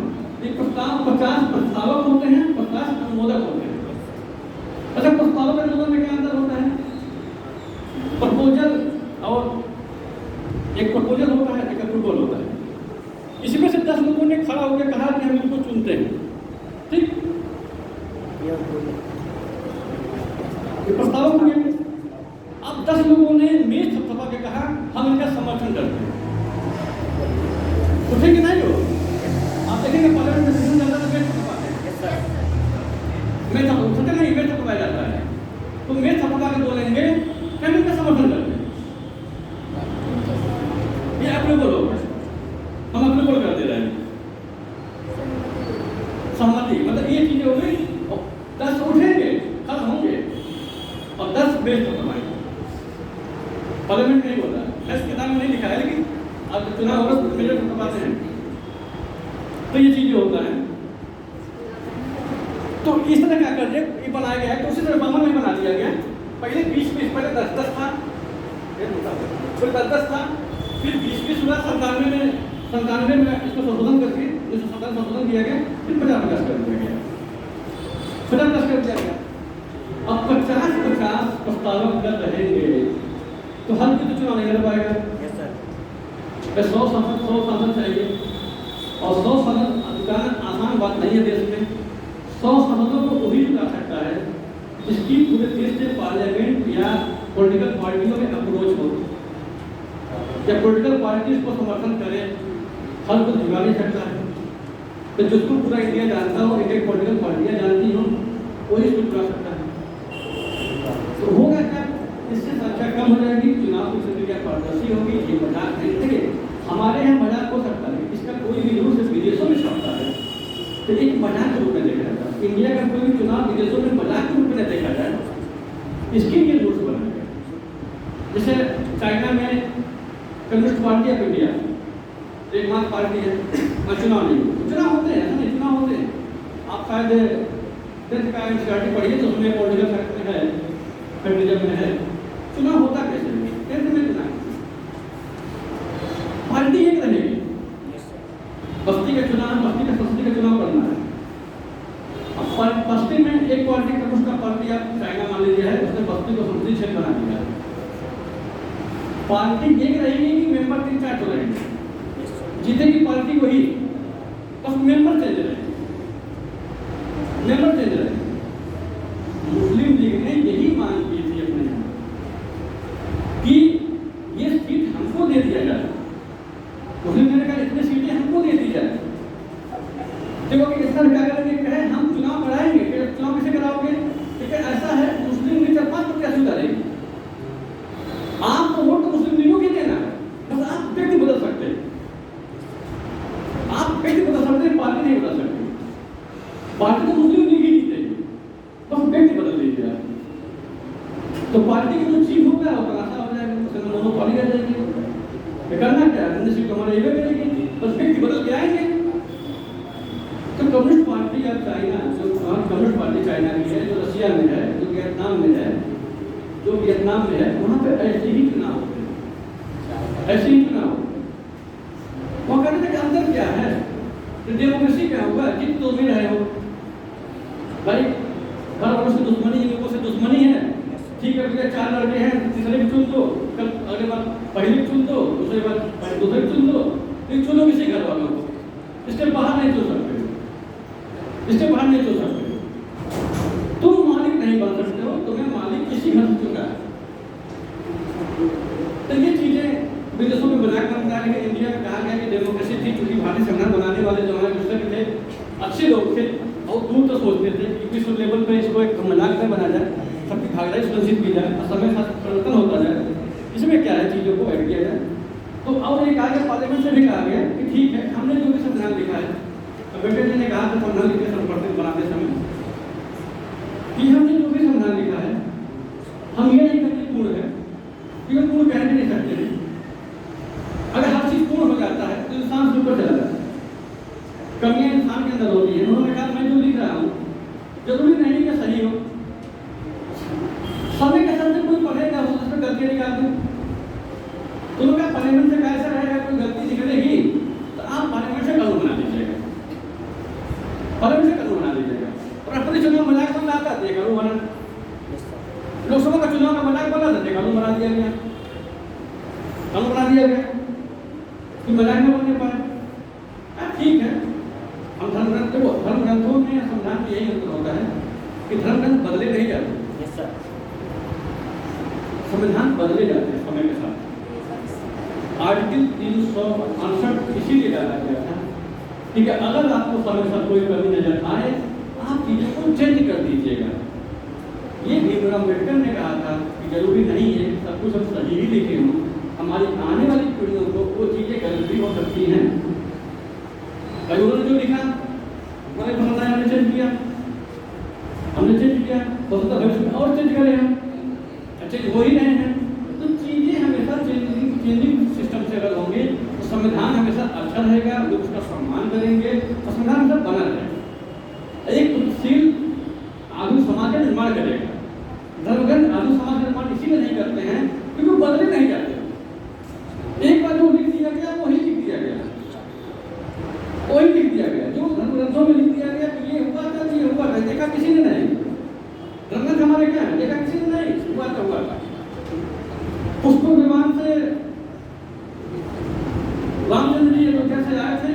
एक प्रस्ताव 50 प्रस्तावक होते हैं, 50 अनुमोदक होते हैं। अच्छा, प्रस्तावक अनुमोदन में क्या अंतर होता है? प्रपोजल और एक प्रपोजल होता है, एक अप्रूवल होता है। इसमें से 10 लोगों ने खड़ा होकर कहा कि हम इनको चुनते हैं, ठीक, ये प्रस्तावक हो गया। अब 10 लोगों ने मेज थपथपा के कहा हम इनका समर्थन करते हैं, उठेंगे नहीं हो? आप देखेंगे पार्लियामेंट में सेशन चलता है तो मेज थपथपाते हैं, मेज थपथपाते नहीं, मेज थपथपाया जाता है, तो मेज थपथपा के बोलेंगे कि हम इनका समर्थन करते हैं, ये अप्रूवल होगा, हम अप्रूवल कर दे रहे हैं, सहमति, मतलब ये चीजें हो गई। 10 उठेंगे, खड़ा होंगे और 10 मेज थपथपाएंगे। पार्लियामेंट नहीं होता, 10 किताब में नहीं लिखा है, लेकिन अब चुनाव होगा तो मेजर थपथपाते हैं, तो ये चीजें होता है। तो इस तरह क्या कर दिया, ये बनाया गया है, तो उसी तरह 52 में बना दिया गया। पहले 20 पहले 10 था, फिर 10 था, फिर 20 हुआ, 97 में इसको संशोधन करके 1997 संशोधन किया गया, फिर 50 कर दिया गया, 50 कर दिया गया। अब 50 प्रस्तावक अगर रहेंगे तो हर कोई तो चुनाव नहीं लड़ पाएगा। 100 सांसद चाहिए और 100 सांसद आसान बात नहीं है देश में। 100 सांसदों को वही चुना सकता है जिसकी पूरे देश से पार्लियामेंट या पॉलिटिकल पार्टियों में अप्रोच हो, या पॉलिटिकल पार्टी को समर्थन करे, हर को झुका नहीं सकता है। तो जिसको पूरा इंडिया जानता हो, एक पॉलिटिकल पार्टियाँ जानती हो, वही इसको चुना सकता है। तो होगा क्या, इससे संख्या कम हो जाएगी, चुनाव की प्रक्रिया पारदर्शी होगी। ये मजाक नहीं, हमारे यहाँ मजाक हो सकता है, इसका कोई भी रूल सिर्फ विदेशों में चलता है, तो एक मजाक के रूप में देखा जाता है। इंडिया का कोई भी चुनाव विदेशों में मजाक के रूप में देखा जाए, इसके लिए रूल्स बनाए गए। जैसे चाइना में कम्युनिस्ट पार्टी ऑफ इंडिया एकमात्र पार्टी है, चुनाव नहीं, चुनाव होते हैं, ऐसा नहीं चुनाव होते हैं। आप शायद 10th का एनसीईआरटी पढ़िए तो उसमें पॉलिटिकल फैक्टर है, फेडरलिज्म में है, चुनाव होता कैसे है, 10th में चुनाव पार्टी एक रहेगी, बस्ती का चुनाव, बस्ती का संसदीय का चुनाव करना है। अब बस्ती में एक पार्टी का उसका पार्टी आप चाइना मान लीजिए है, उसने बस्ती को संसदीय क्षेत्र बना दिया है, पार्टी एक रहेगी कि मेंबर 3-4 तो रहेंगे, जीतेगी पार्टी वही, बस मेंबर चले रहेंगे। मेंबर चेंज रहे। मुस्लिम लीग ने यही मांग की थी अपने यहाँ कि ये सीट हमको दे दिया जाए। मुस्लिम लीग ने कहा इतनी सीटें हमको दे दी जाए। देखो कि इस तरह क्या करेंगे, कहे हम चुनाव कराएंगे, फिर चुनाव कैसे कराओगे? ठीक है, ऐसा है मुस्लिम लीग 4-5 रुपया सुधारेगी। आपको वोट तो मुस्लिम लीगों की देना है, बस आप व्यक्ति बदल सकते हैं, आप व्यक्ति बदल सकते हैं, पार्टी नहीं बदल सकती। पार्टी तो मुस्लिम लीग ही जीतेगी, बस व्यक्ति बदल दीजिए आप। तो पार्टी की जो चीफ होगा वो तमाशा हो जाएगा, उसमें मोनोपॉली रह जाएगी। करना क्या है, सीट हमारे ये करेगी, बस व्यक्ति बदल के आएंगे। तो कम्युनिस्ट पार्टी या चाइना, जो कम्युनिस्ट पार्टी चाइना की है, जो रशिया में है, जो वियतनाम में है, वहाँ पे ऐसे ही चुनाव होते हैं, ऐसे ही चुनाव। वहाँ कहते थे कि अंदर क्या है, तो डेमोक्रेसी क्या होगा, जीत तो भी रहे हो भाई, हर वर्ष की दुश्मनी इन लोगों से दुश्मनी है। ठीक है भैया, 4 लड़के हैं, तीसरे भी चुन दो, कल अगले बार पहले चुन दो, दूसरे बार दूसरे चुन दो, लेकिन चुनो किसी घर वालों को, इसके बाहर नहीं चुन सकते, इसके बाहर नहीं चुन सकते। तुम मालिक नहीं बन सकते हो, तुम्हें मालिक किसी घर से चुना है। तो ये चीजें विदेशों में बनाया बनता है, लेकिन इंडिया में कहा गया कि डेमोक्रेसी थी, क्योंकि भारतीय संविधान बनाने वाले जो हमारे दूसरे थे अच्छे लोग थे और दूर तो सोचते थे कि विश्व लेवल पे इसको एक मजाक में बना जाए, सबकी भागीदारी सुनिश्चित की जाए, समय साथ परिवर्तन होता जाए। इसमें क्या है, चीज़ों को ऐड किया जाए। तो और ये कहा गया, पार्लियामेंट से भी कहा गया कि ठीक है, हमने जो भी संविधान लिखा है, अम्बेडकर जी ने कहा था संविधान लिखते संप्रतिनिधि बनाते समय कि हमने जो भी संविधान लिखा है, हम ये नहीं कहते पूर्ण है, क्योंकि पूर्ण कह नहीं सकते हैं। अगर हर चीज पूर्ण हो जाता है तो इंसान से ऊपर चला जाता है, कमियां इंसान के अंदर होती है। उन्होंने कहा मैं जो लिख रहा हूँ जरूरी नहीं कि सही हो, समय के साथ कोई पढ़ेगा उसमें गलतियां निकाल दूं, तो उन्होंने कहा पार्लियामेंट से कैसा रहेगा, कोई गलती निकलेगी तो आप पार्लियामेंट से कानून बना दीजिएगा, पार्लियामेंट से कानून बना दीजिएगा। और अपने चुनाव मजाक बन आता है, कानून बना, लोकसभा का चुनाव का मजाक बना था, कानून बना दिया गया, कानून बना दिया गया कि मजाक में बनने पाए। ठीक है, हम धर्म ग्रंथों में संविधान में यही अंतर होता है कि धर्म ग्रंथ बदले नहीं जाते, संविधान बदले जाते हैं समय के साथ। आर्टिकल 368 इसीलिए डाला गया था, ठीक है, अगर आपको समय के साथ कोई कमी नजर आए आप चीजों को चेंज कर दीजिएगा। ये भीमराव अम्बेडकर ने कहा था कि जरूरी नहीं है सब कुछ हम सही ही लिखे हों, हमारी आने वाली पीढ़ियों को वो चीजें गलत भी हो सकती हैं। भाई उन्होंने जो लिखा हमारे बनाया, हमने चेंज किया, हो सकता भविष्य में और चेंज करें हम, चेंज हो ही रहे हैं। तो चीजें हमेशा चेंजिंग सिस्टम से अगर होंगे तो संविधान हमेशा अच्छा रहेगा, लोग उसका सम्मान करेंगे और संविधान हमेशा बना रहेगा, एक उन्नतशील आधुनिक समाज का निर्माण करेगा। धर्मग्रंथ आधुनिक समाज का निर्माण इसीलिए नहीं करते हैं क्योंकि वो बदले नहीं जाते। एक बार जो लिख दिया गया वही लिख दिया गया, वही लिख दिया गया, जो धर्मग्रंथों में लिख दिया गया कि ये हुआ था, ये हुआ था, देखा किसी ने नहीं। धर्मग्रंथ हमारे क्या है, देखा किसी ने नहीं, हुआ था। पुष्प विमान से रामचंद्र जी अयोध्या से आए थे,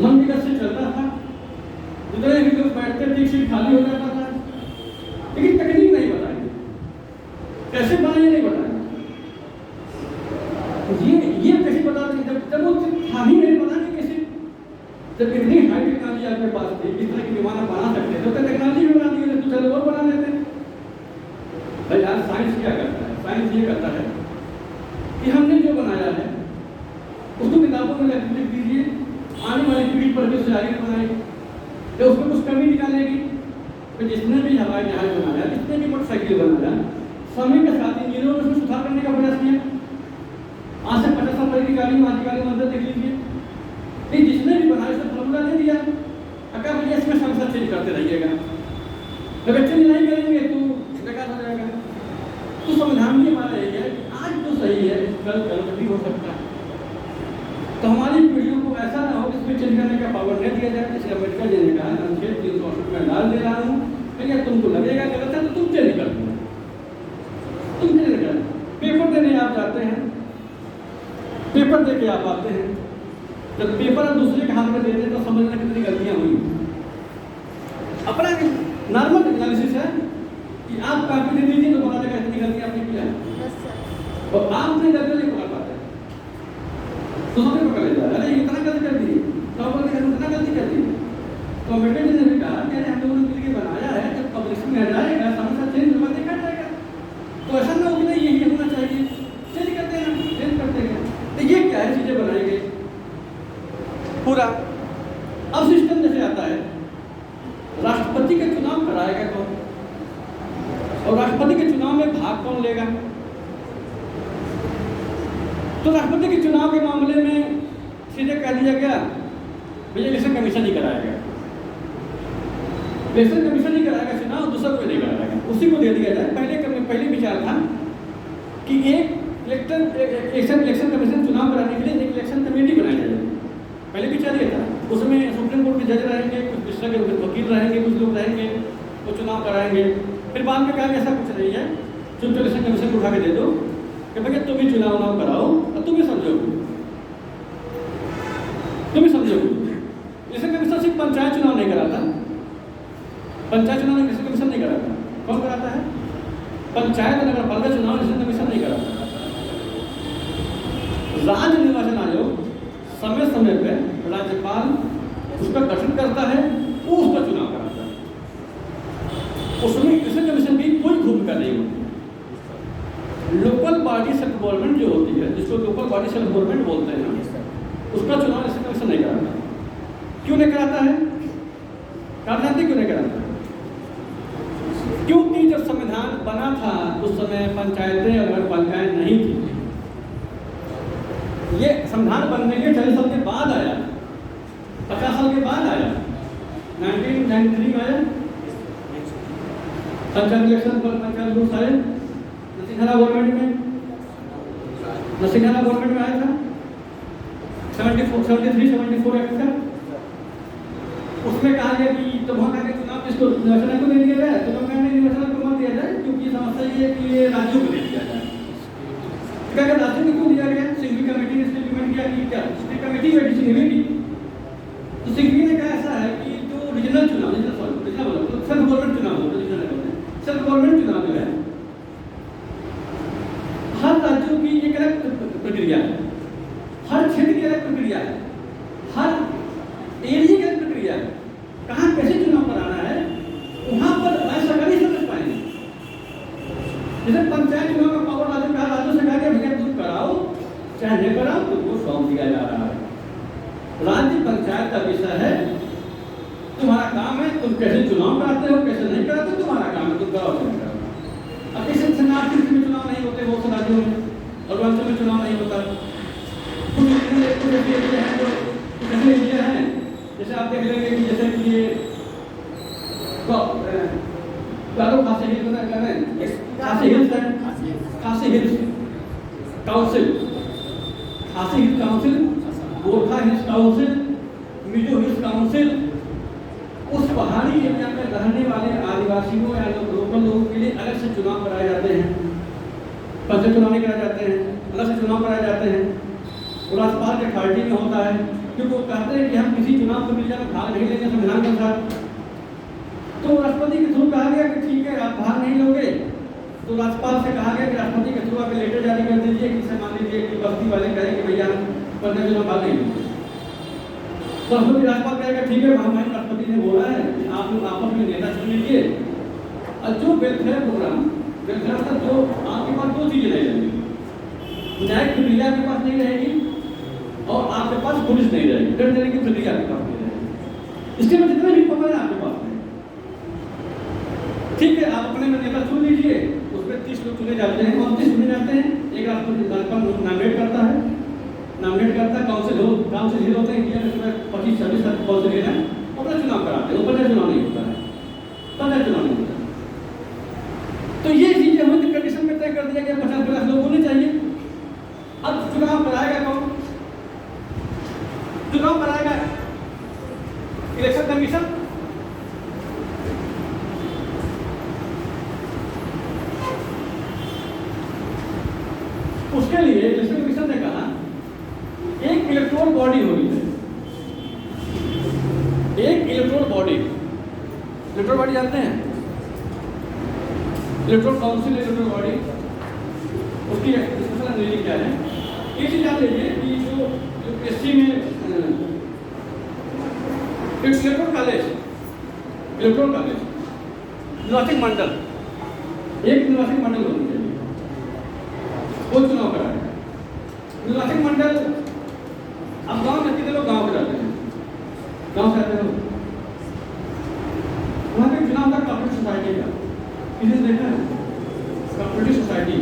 मन विगत से चलता था, जितने भी लोग बैठते थे सीट खाली हो जाता था, लेकिन तकनीक नहीं बताएंगे, कैसे बनाइए नहीं बताएंगे। ये कैसे बता देंगे जब वो था ही नहीं बनाने कैसे, जब इतनी हाई टेक्नोलॉजी आपके पास थी, इस तरह की विमान बना सकते तो टेक्नोलॉजी भी बना दी, तो चलो और बना लेते। भाई आज साइंस क्या करता है, साइंस ये करता है कि हमने जो बनाया है उसको किताबों में लिख दीजिए, आने वाली पीढ़ी पर भी जारी बनाएगी, तो उसमें कुछ कमी निकालेगी। तो जिसने भी हवाई जहाज बनाया, जिसने भी मोटरसाइकिल बनाया, समय के साथ इंजीनियरों ने उसमें सुधार करने का प्रयास किया। आज से 50 साल पहले की गाड़ी में आज की गाड़ी में अंदर देख लीजिए, नहीं जिसने भी बनाया उसने फॉर्मूला दे दिया, अगर भैया इसमें संसद चेंज करते रहिएगा, अगर चेंज नहीं करेंगे तो बेकार हो जाएगा। तो संविधान भी हमारा यही है, आज जो सही है कल गलत भी हो सकता है। तो हमारी पीढ़ियों को ऐसा ना हो कि इसमें चेंज करने का पावर नहीं दिया जाए। जैसे अम्बेडकर जी ने कहा, अनुच्छेद 368 में डाल दे रहा हूँ, भैया तुमको लगेगा गलत है तो तुम चेंज कर दो, तुम चेंज कर। पेपर देने आप जाते हैं, पेपर दे के आप आते हैं, जब पेपर आप दूसरे के हाथ में देते हैं तो समझना कितनी गलतियां हुई। अपना नॉर्मल एनालिसिस है कि आप कॉपी दे दीजिए तो पता चलेगा इतनी गलती आपने किया है, यस सर। और आपने गलती नहीं पकड़ पाते तो हमें पकड़ लेता है, अरे इतना गलती कर दी, तो आप बोलते हैं इतना गलती कर दी। तो अम्बेडकर जी ने भी कहा कि हम लोगों ने मिलकर बनाया है, जब पब्लिशिंग में आ जाएगा समस्या चेंज होगा देखा जाएगा, तो ऐसा ना हो कि नहीं यही होना चाहिए, चेंज करते हैं, चेंज करते हैं। तो ये क्या है, चीज़ें बनाई गई पूरा। अब सिस्टम जैसे आता है, राष्ट्रपति के चुनाव कराएगा कौन, और राष्ट्रपति के चुनाव में भाग कौन लेगा। तो राष्ट्रपति के चुनाव के मामले में सीधे कह दिया गया भैया इलेक्शन कमीशन ही कराएगा, इलेक्शन कमीशन ही कराएगा चुनाव, दूसरा कोई नहीं कराएगा, उसी को दे दिया जाए। पहले विचार था कि एक इलेक्शन कमीशन चुनाव कराने के लिए एक इलेक्शन कमेटी बनाई जाए, पहले विचार ये था। उसमें सुप्रीम कोर्ट के जज रहेंगे, कुछ विशेषज्ञ वकील रहेंगे, कुछ लोग रहेंगे, वो चुनाव कराएंगे। फिर बाद में कहा कि ऐसा कुछ नहीं है, चुन तो इलेक्शन कमीशन को उठा के दे दो कि भैया तुम ही चुनाव कराओ और तुम ही समझोगे, तुम ही समझोगे। इलेक्शन कमीशन सिर्फ पंचायत चुनाव नहीं कराता, पंचायत चुनाव इलेक्शन कमीशन नहीं कराता। कौन कराता है? पंचायत और नगरपालिका चुनाव इलेक्शन कमीशन नहीं कराता। राज्य निर्वाचन आयोग समय समय पर राज्यपाल उसका गठन करता है, वो उसका चुनाव कराता है, उसमें इलेक्शन कमीशन की कोई भूमिका नहीं होती। लोकल बॉडी सेल्फ गवर्नमेंट जो होती है, जिसको लोकल बॉडी सेल्फ गवर्नमेंट बोलते हैं, उसका चुनाव इलेक्शन कमीशन नहीं कराता। क्यों नहीं कराता है? कारण जानते क्यों नहीं कराता? क्योंकि जब संविधान बना था उस समय पंचायतें और नगरपालिकाएं नहीं थी। ये संविधान बनने के 40 साल के बाद आया, 50 साल के बाद आया, 1993 में आया पंचायत इलेक्शन पर पंचायत रूल्स आए, नरसिंहरा गवर्नमेंट में आया था 73-74 एक्ट का। उसमें कहा गया कि तो वहाँ का चुनाव जिसको निर्वाचन को नहीं दिया जाए, तो लोग कहते हैं निर्वाचन को मत दिया जाए, क्योंकि समस्या ये है कि ये राज्यों को दे दिया जाए। क्या राज्यों को क्यों दिया गया? सिंघवी कमेटी ने इसको इम्प्लीमेंट किया कि क्या स्टेट कमेटी बैठी सिंघवी की, तो सिंघवी ने कहा ऐसा है कि जो रीजनल चुनाव, सेल्फ गवर्नमेंट चुनाव होता है, सेल्फ गवर्नमेंट चुनाव जो है हर राज्यों की एक अलग प्रक्रिया है, हर क्षेत्र की अलग प्रक्रिया है, हर एरिया की अलग प्रक्रिया है। कहाँ कैसे चुनाव कराना है वहाँ पर राज्य सरकार नहीं समझ पाएंगे। जैसे पंचायत चुनाव का पावर राज्यों से कहा गया भैया तुम कराओ चाहे नहीं कराओ, तुमको सौंप दिया जा रहा है। राज्य पंचायत का विषय है, तुम्हारा काम है, तुम कैसे चुनाव कराते हो कैसे नहीं कराते, तुम्हारा काम है, तुम कराओ नहीं कराओ। अब इस में चुनाव नहीं होते बहुत से राज्यों में, अरुणाचल में चुनाव नहीं होता। कुछ एरिया है जो ऐसे एरिया है, जैसे आप देख लेंगे कि जैसे कि ये खासी हिल्स है, खासी हिल्स काउंसिल, खासी hills council, Gorkha hills council, Mizo hills council, उस पहाड़ी एरिया में रहने वाले आदिवासियों या लोकल लोगों के लिए अलग से चुनाव कराए जाते हैं। पंचायत चुनाव नहीं कराए जाते हैं, अलग से चुनाव कराए जाते हैं। वो राज्यपाल के अथॉरिटी में होता है, क्योंकि वो कहते हैं कि हम किसी चुनाव प्रक्रिया में भाग नहीं लेंगे संविधान के अनुसार। तो राष्ट्रपति के थ्रू कहा गया कि ठीक है आप भाग नहीं लोगे, तो राज्यपाल से कहा गया कि राष्ट्रपति के थ्रू आप लेटर जारी कर दीजिए कि मान लीजिए कि बस्ती वाले कहें कि भैया पंचायत चुनाव भाग नहीं लेंगे, तो राज्यपाल कहेगा ठीक है हमारे राष्ट्रपति ने बोला है कि आप लोग आपस में नेता चुन लीजिए, और जो वेलफेयर प्रोग्राम मतलब जो आपके पास दो चीजें नहीं रहेंगी, न्यायिक प्रक्रिया आपके पास नहीं रहेगी और आपके पास पुलिस नहीं रहेगी, दंड देने की प्रक्रिया आपके पास नहीं रहेगी। इसके में जितने भी पकड़ है आपके पास में, ठीक है आप अपने में नेता चुन लीजिए, उसमें 30 लोग चुने जाते हैं, 29 चुने जाते हैं, एक राष्ट्रपति नॉमिनेट करता है, काउंसिल हिल होते हैं, 25-26 काउंसिल हिल है, अपना चुनाव कराते हैं, पंचायत चुनाव नहीं होता है, पंचायत चुनाव नहीं होता। तो ये चीजें हमें कंडीशन में तय कर दिया गया 50-50 लोग होने चाहिए। अब चुनाव कराएगा कौन? चुनाव कराएगा इलेक्शन कमीशन। उसके लिए इलेक्शन कमीशन ने कहा एक इलेक्टोरल बॉडी होनी है, एक इलेक्टोरल बॉडी इलेक्टोरल बॉडी जानते हैं? इलेक्टोरल काउंसिल, इलेक्टोरल बॉडी, उसकी स्पेशल अंग्रेजी क्या है? ये चीज जान लीजिए कि जो एससी में इलेक्टोरल कॉलेज, निर्वाचक मंडल, एक निर्वाचक मंडल होना चाहिए, वो चुनाव कराएगा। निर्वाचक मंडल, अब गांव में कितने लोग गांव में जाते हैं, गांव से आते हैं, वहाँ पे चुनाव का कॉपरेटिव सोसाइटी का किसी ने देखा है? कॉपरेटिव सोसाइटी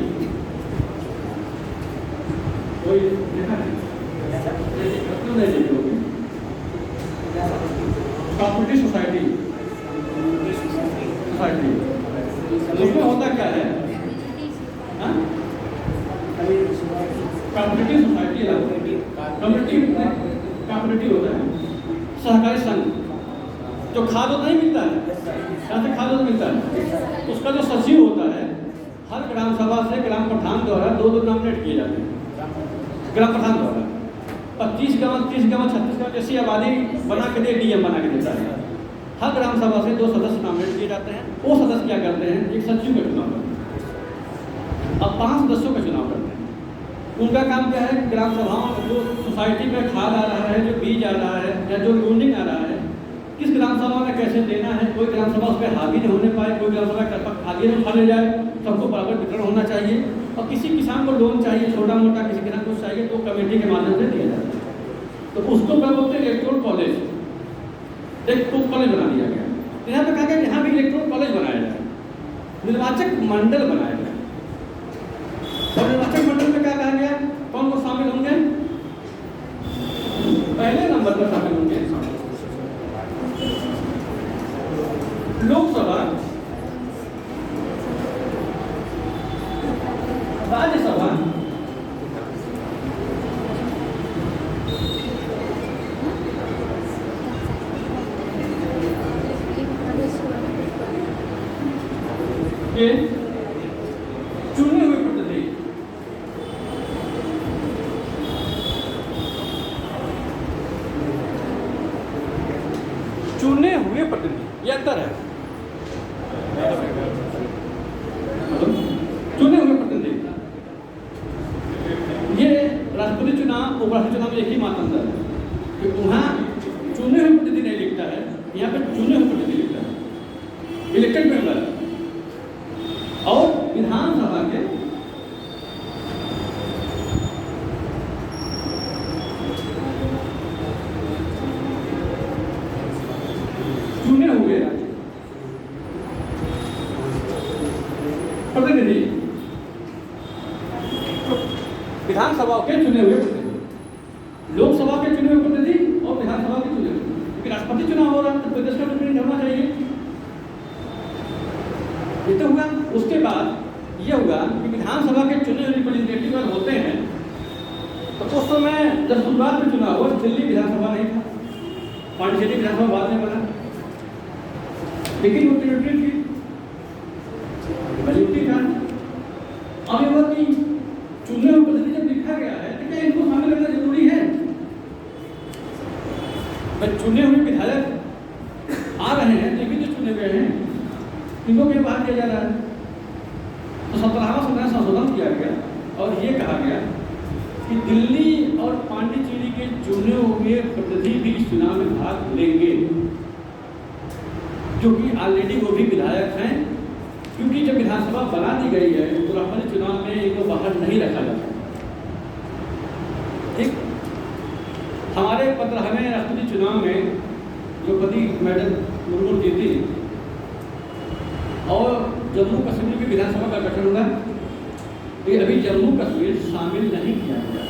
कोई देखा है? क्यों नहीं देखी होगी? कॉपरेटिव सोसाइटी उसमें होता क्या है? कॉपरेटिव सोसाइटी कॉपरेटिव होता है सहकारी संघ। जो खाद नहीं मिलता है, यहाँ से खाद मिलता है, उसका जो सचिव होता है हर ग्राम सभा से ग्राम प्रधान द्वारा दो नॉमिनेट किए जाते हैं। ग्राम प्रधान द्वारा 25 गाँव 30 गाँव 36 गाँव जैसी आबादी बना के दे, डीएम बना के देता है। हर ग्राम सभा से 2 सदस्य नॉमिनेट किए जाते हैं। वो सदस्य क्या करते हैं? एक सचिव का चुनाव करते हैं, अब 5 सदस्यों का चुनाव करते हैं। उनका काम क्या है? ग्राम सभाओं, जो सोसाइटी में खाद आ रहा है, जो बीज आ रहा है या जो लोडिंग आ रहा है, किस ग्राम सभा में कैसे देना है। कोई ग्राम सभा उस पर हावी नहीं होने पाए, कोई ग्राम सभा खाली नहीं उठा ले जाए, सबको बराबर वितरण होना चाहिए। और किसी किसान को लोन चाहिए, छोटा मोटा किसी किसान को चाहिए, तो कमेटी के माध्यम से दिया जाता है। तो उसको क्या बोलते हैं? इलेक्टोरल कॉलेज, एक कॉलेज बना दिया गया। तो यहाँ पे कहा गया यहाँ भी इलेक्टोरल कॉलेज बनाया जाए, निर्वाचक मंडल बनाया जाए। और निर्वाचक मंडल में क्या कहा गया? कौन कौन शामिल होंगे? पहले नंबर पर शामिल होंगे लोकसभा, राज्यसभा, ये चुने हुए प्रतिनिधि, चुने हुए प्रतिनिधि, ये अंतर है। चुने हुए प्रतिनिधि, ये राष्ट्रपति चुनाव, उपराष्ट्रपति चुनाव में एक ही मात्र अंतर है कि वहाँ चुने हुए प्रतिनिधि नहीं लिखता है, यहाँ पे चुने हुए प्रतिनिधि लिखता है, इलेक्टेड मेंबर। और विधानसभा के चुने हुए प्रतिनिधि, विधानसभा के चुने हुए प्रतिनिधि, लोकसभा के चुने हुए प्रतिनिधि और विधानसभा के चुने हुए, क्योंकि राष्ट्रपति चुनाव हो रहा है तो प्रदेश का प्रतिनिधि होना चाहिए। ये तो हुआ। उसके बाद ये हुआ कि विधानसभा के चुने हुए रिप्रेजेंटेटिव होते हैं, तो उस समय जब शुरुआत में चुनाव हुआ, दिल्ली विधानसभा नहीं था, पांडिचेरी विधानसभा बाद में बना, लेकिन वो टेरिटरी थी, मजबूती था। अब ये हुआ कि चुने हुए प्रतिनिधि जब लिखा गया है तो क्या इनको शामिल करना जरूरी है? चुने हुए विधायक आ रहे हैं, लेकिन जो चुने गए हैं इनको भी बाहर किया जा रहा है। तो 17वां संशोधन किया गया और ये कहा गया कि दिल्ली और पांडिचेरी के चुने हुए प्रतिनिधि भी इस चुनाव में भाग लेंगे, क्योंकि ऑलरेडी वो भी विधायक हैं। क्योंकि जब विधानसभा बना दी गई है तो राष्ट्रपति चुनाव में इनको बाहर नहीं रखा जाता। ठीक, हमारे 15वें राष्ट्रपति चुनाव में द्रौपदी मैडम मुर्मू जीती और जम्मू कश्मीर की विधानसभा का गठन हुआ। ये अभी जम्मू कश्मीर शामिल नहीं किया गया,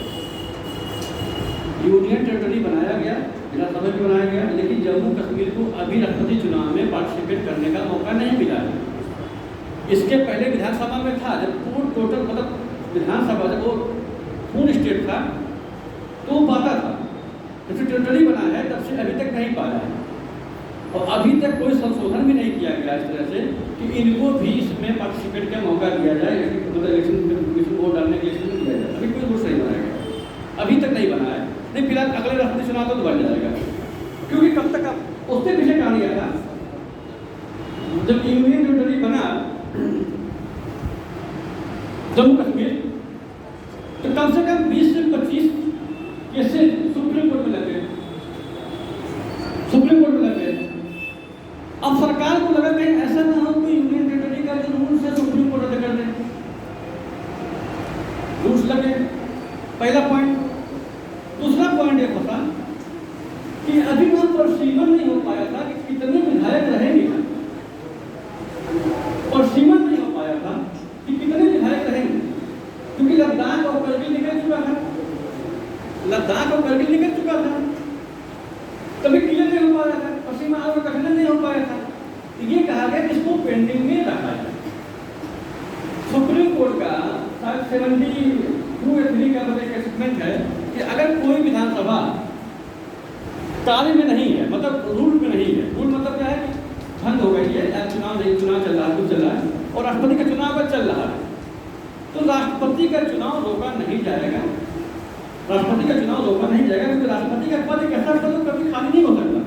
यूनियन टेरिटरी बनाया गया, विधानसभा भी बनाया गया, लेकिन जम्मू कश्मीर को अभी राष्ट्रपति चुनाव में पार्टिसिपेट करने का मौका नहीं मिला है। इसके पहले विधानसभा में था, जब पूर्ण टोटल मतलब विधानसभा जब वो पूर्ण स्टेट था तो वो पाता था, जब से टेरिटरी बना है तब से अभी तक नहीं पाया है। और अभी तक कोई संशोधन भी नहीं किया गया इस तरह से कि इनको भी इसमें पार्टिसिपेट का मौका दिया जाए, मतलब इलेक्शन वोट डालने के इलेक्शन में दिया जाए। अभी कोई रूल्स नहीं बनाया गया, अभी तक नहीं बना है। नहीं, फिलहाल अगले राष्ट्रपति चुनाव तो दोबारा जाएगा, क्योंकि कब तक उससे पीछे कहानी आया था जब यूनियन टेरिटरी बना जम्मू कश्मीर, तो कम से कम 20 से 25 केसेस सुप्रीम कोर्ट में लगे, सुप्रीम कोर्ट में लगे। अब सरकार को लगा कहीं ऐसा ना हो कि यूनियन टेरिटरी का जो रूल्स है सुप्रीम कोर्ट रद्द कर दे। रूल्स लगे, पहला पॉइंट। दूसरा पॉइंट ये था कि अभी वहां परसीमन नहीं हो पाया था कि कितने विधायक रहेंगे, परसीमन नहीं हो पाया था कि कितने विधायक रहेंगे, क्योंकि लद्दाख और करगिल निकल चुका था, लद्दाख और करगिल निकल चुका था, कभी क्लियर नहीं हो पाया था, पश्चिम बंगाल का गठन नहीं हो पाया था। ये कहा गया कि इसको पेंडिंग में रखा जाए। सुप्रीम कोर्ट का 72 का एक स्टेटमेंट है कि अगर कोई विधानसभा कार्य में नहीं है, मतलब रूल में नहीं है, रूल मतलब क्या है कि बंद हो गई है, चुनाव नहीं, चुनाव चल रहा है, कुछ चल रहा है और राष्ट्रपति का चुनाव चल रहा है, तो राष्ट्रपति का चुनाव रोका नहीं जाएगा। राष्ट्रपति का चुनाव रोका नहीं जाएगा क्योंकि राष्ट्रपति का पद एक ऐसा पद कभी खाली नहीं हो सकता।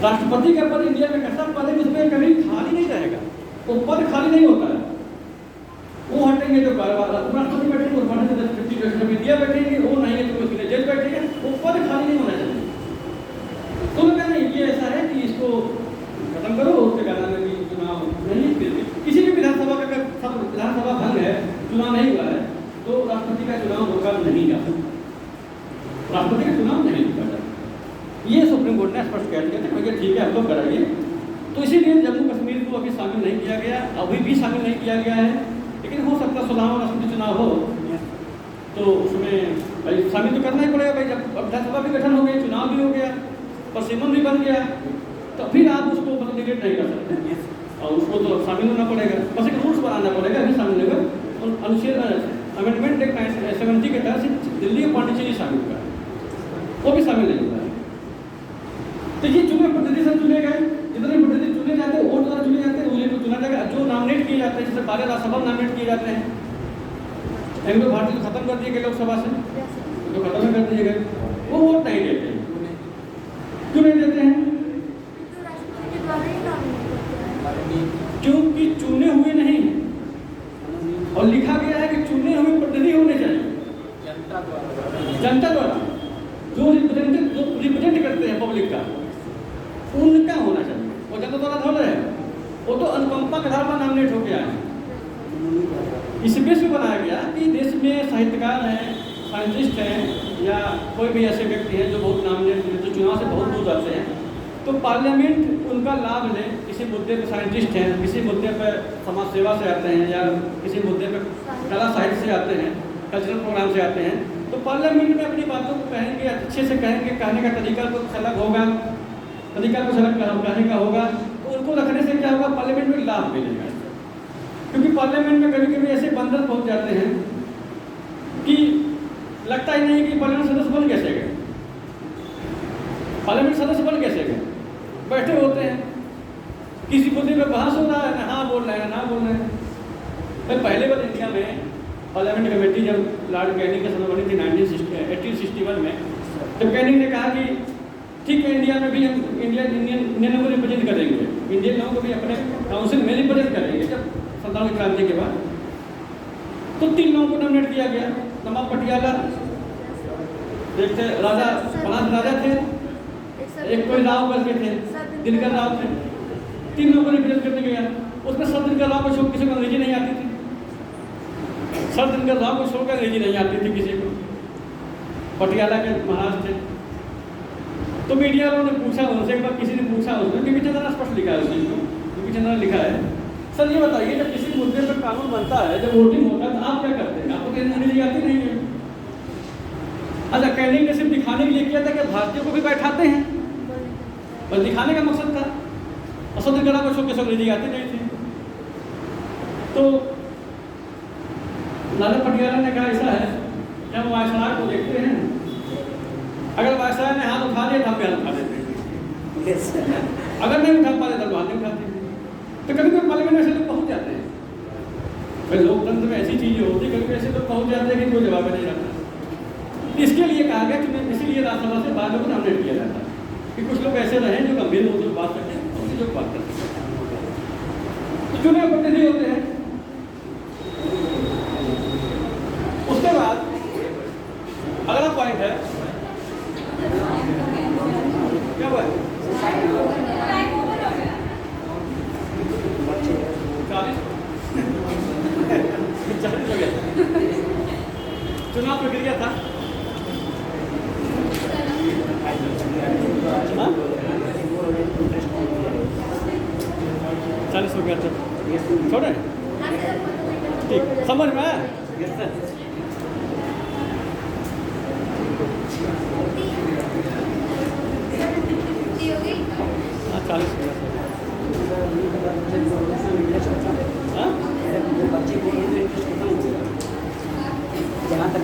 राष्ट्रपति का पद इंडिया में ऐसा पद है जिसमें कभी खाली नहीं रहेगा, वो पद खाली नहीं होता है। वो हटेंगे तो राष्ट्रपति बैठेंगे, इंडिया बैठेंगे, वो नहीं है तो उसके जज बैठेंगे, वो पद खाली नहीं होना चाहिए। तो मैं कहना ये ऐसा है कि इसको खत्म करो, उसके कहना है कि चुनाव नहीं, किसी भी विधानसभा का अगर विधानसभा भंग है, चुनाव नहीं हुआ है, तो राष्ट्रपति का चुनाव रोका नहीं जा सकता, राष्ट्रपति का चुनाव नहीं रोका जा सकता। ये सुप्रीम कोर्ट ने स्पष्ट कह दिया था, भैया ठीक है आप लोग कराइए। तो इसीलिए जम्मू कश्मीर को अभी शामिल नहीं किया गया, अभी भी शामिल नहीं किया गया है, लेकिन हो सकता है 16वां राष्ट्रपति चुनाव हो तो उसमें भाई शामिल तो करना ही पड़ेगा भाई। जब विधानसभा भी गठन हो गई, चुनाव भी हो गया, परसीमन भी बन गया, तो फिर आप उसको डिलीट नहीं कर सकते और उसको तो शामिल होना पड़ेगा, बस एक रूल्स बनाना पड़ेगा, अभी शामिल होगा। अनुच्छेद अमेंडमेंट एक्ट 1970 के तहत दिल्ली और पांडिचेरी शामिल हुआ, वो भी शामिल नहीं हुआ है। तो ये चुनाव पद्धति से चुने गए, जितने पद्धति चुने जाते हैं वोट द्वारा चुने जाते हैं, उन्हीं को चुना जाएगा। जो नॉमिनेट किए जाते हैं, जैसे 12 राज्यसभा नॉमिनेट किए जाते हैं, एंग्लो भारतीय को खत्म कर दिए गए लोकसभा से, तो खत्म कर दिए गए, वो वोट नहीं देते हैं। क्यों नहीं देते हैं? क्योंकि चुने हुए नहीं है और लिखा गया है कि चुने हुए प्रतिनिधि होने चाहिए जनता द्वारा, जो रिप्रेजेंट करते हैं पब्लिक का, उनका होना चाहिए। वो जनता द्वारा थोड़ा है, वो तो अनुकंपा के आधार पर नॉमिनेट होकर आए हैं। इस बेस में बनाया गया कि देश में साहित्यकार हैं, साइंटिस्ट हैं या कोई भी ऐसे व्यक्ति हैं जो बहुत नामिनेट, जो चुनाव से बहुत दूर जाते हैं, तो पार्लियामेंट उनका लाभ ले। किसी मुद्दे पर साइंटिस्ट हैं, किसी मुद्दे पर समाज सेवा से आते हैं या किसी मुद्दे पर कला साहित्य से आते हैं, कल्चरल प्रोग्राम से आते हैं, तो पार्लियामेंट में अपनी बातों को कहेंगे, अच्छे से कहेंगे, कहने का तरीका कुछ अलग होगा, तरीका कुछ अलग कहने का होगा, तो उनको रखने से क्या होगा, पार्लियामेंट में लाभ मिलेगा। क्योंकि पार्लियामेंट में कभी कभी ऐसे बंधन पहुंच जाते हैं कि लगता ही नहीं कि पार्लियामेंट सदस्य बन कैसे गए, पार्लियामेंट सदस्य बन कैसे गए, बैठे होते हैं, किसी मुद्दे पर बहस हो रहा है, ना हाँ बोल रहे हैं ना बोल रहे हैं। पहले बार इंडिया में पार्लियामेंट कमेटी जब लॉर्ड कैनिंग के समय बनी थी 1861 में, तब कैनिंग ने कहा कि ठीक है, इंडिया में भी हम इंडियन को रिप्रेजेंट करेंगे, इंडियन लोगों को भी अपने काउंसिल में रिप्रेजेंट करेंगे। जब 47 क्रांति के बाद तो 3 लोगों को नॉमिनेट किया गया, नवाब पटियाला, एक थे राजा, 5 राजा थे, एक कोई राव करके थे, दिनकर राव थे, 3 लोगों को रिप्रेजेंट करने गया। उसमें सर दिनकर राव को छोड़ किसी को अंग्रेजी नहीं आती थी, सर दिनकर राव को छोड़कर अंग्रेजी नहीं आती थी किसी को, पटियाला के महाराज थे। तो मीडिया वालों ने पूछा उनसे, एक बार किसी ने पूछा, उसमें बीपी चंद्र ने स्पष्ट लिखा है, उस चीज़ को बीपी चंद्र ने लिखा है, सर ये बताइए जब किसी मुद्दे पर कानून बनता है, जब वोटिंग होता है, तो आप क्या करते हैं? आपको अंग्रेजी आती नहीं है। अच्छा, कैनिंग ने सिर्फ दिखाने के लिए किया था कि भारतीयों को भी बैठाते हैं, बस दिखाने का मकसद था, असद करा को छोड़ के सब अंग्रेजी आती नहीं थी। तो लाला पटियाला ने कहा ऐसा है, जब वायसराय को देखते हैं, अगर वायसराय ने हाथ उठा लिया तो हम भी हाथ उठा देते हैं, अगर नहीं उठा पाते तो हाथ नहीं उठाते। तो कभी कभी पार्लियामेंट में ऐसे लोग पहुँच जाते हैं, भाई लोकतंत्र में ऐसी चीज़ें होती, कभी ऐसे लोग पहुँच जाते हैं कि कोई जवाब नहीं रहता। इसके लिए कहा गया कि इसीलिए राज्यसभा से 12 लोगों को नॉमिनेट किया जाता है कि कुछ लोग ऐसे रहें जो गंभीर मुद्दों पर बात करते हैं, उसी लोग बात करते हैं। चुने प्रतिनिधि होते हैं। उसके बाद अगला पॉइंट है, क्या हुआ है? 40 हो गया। चुनाव प्रक्रिया था। हाँ? 40 हो गया था। छोड़े ठीक, समझ में आया? हाँ 40 हो गया। हाँ? बच्चे को जहाँ तक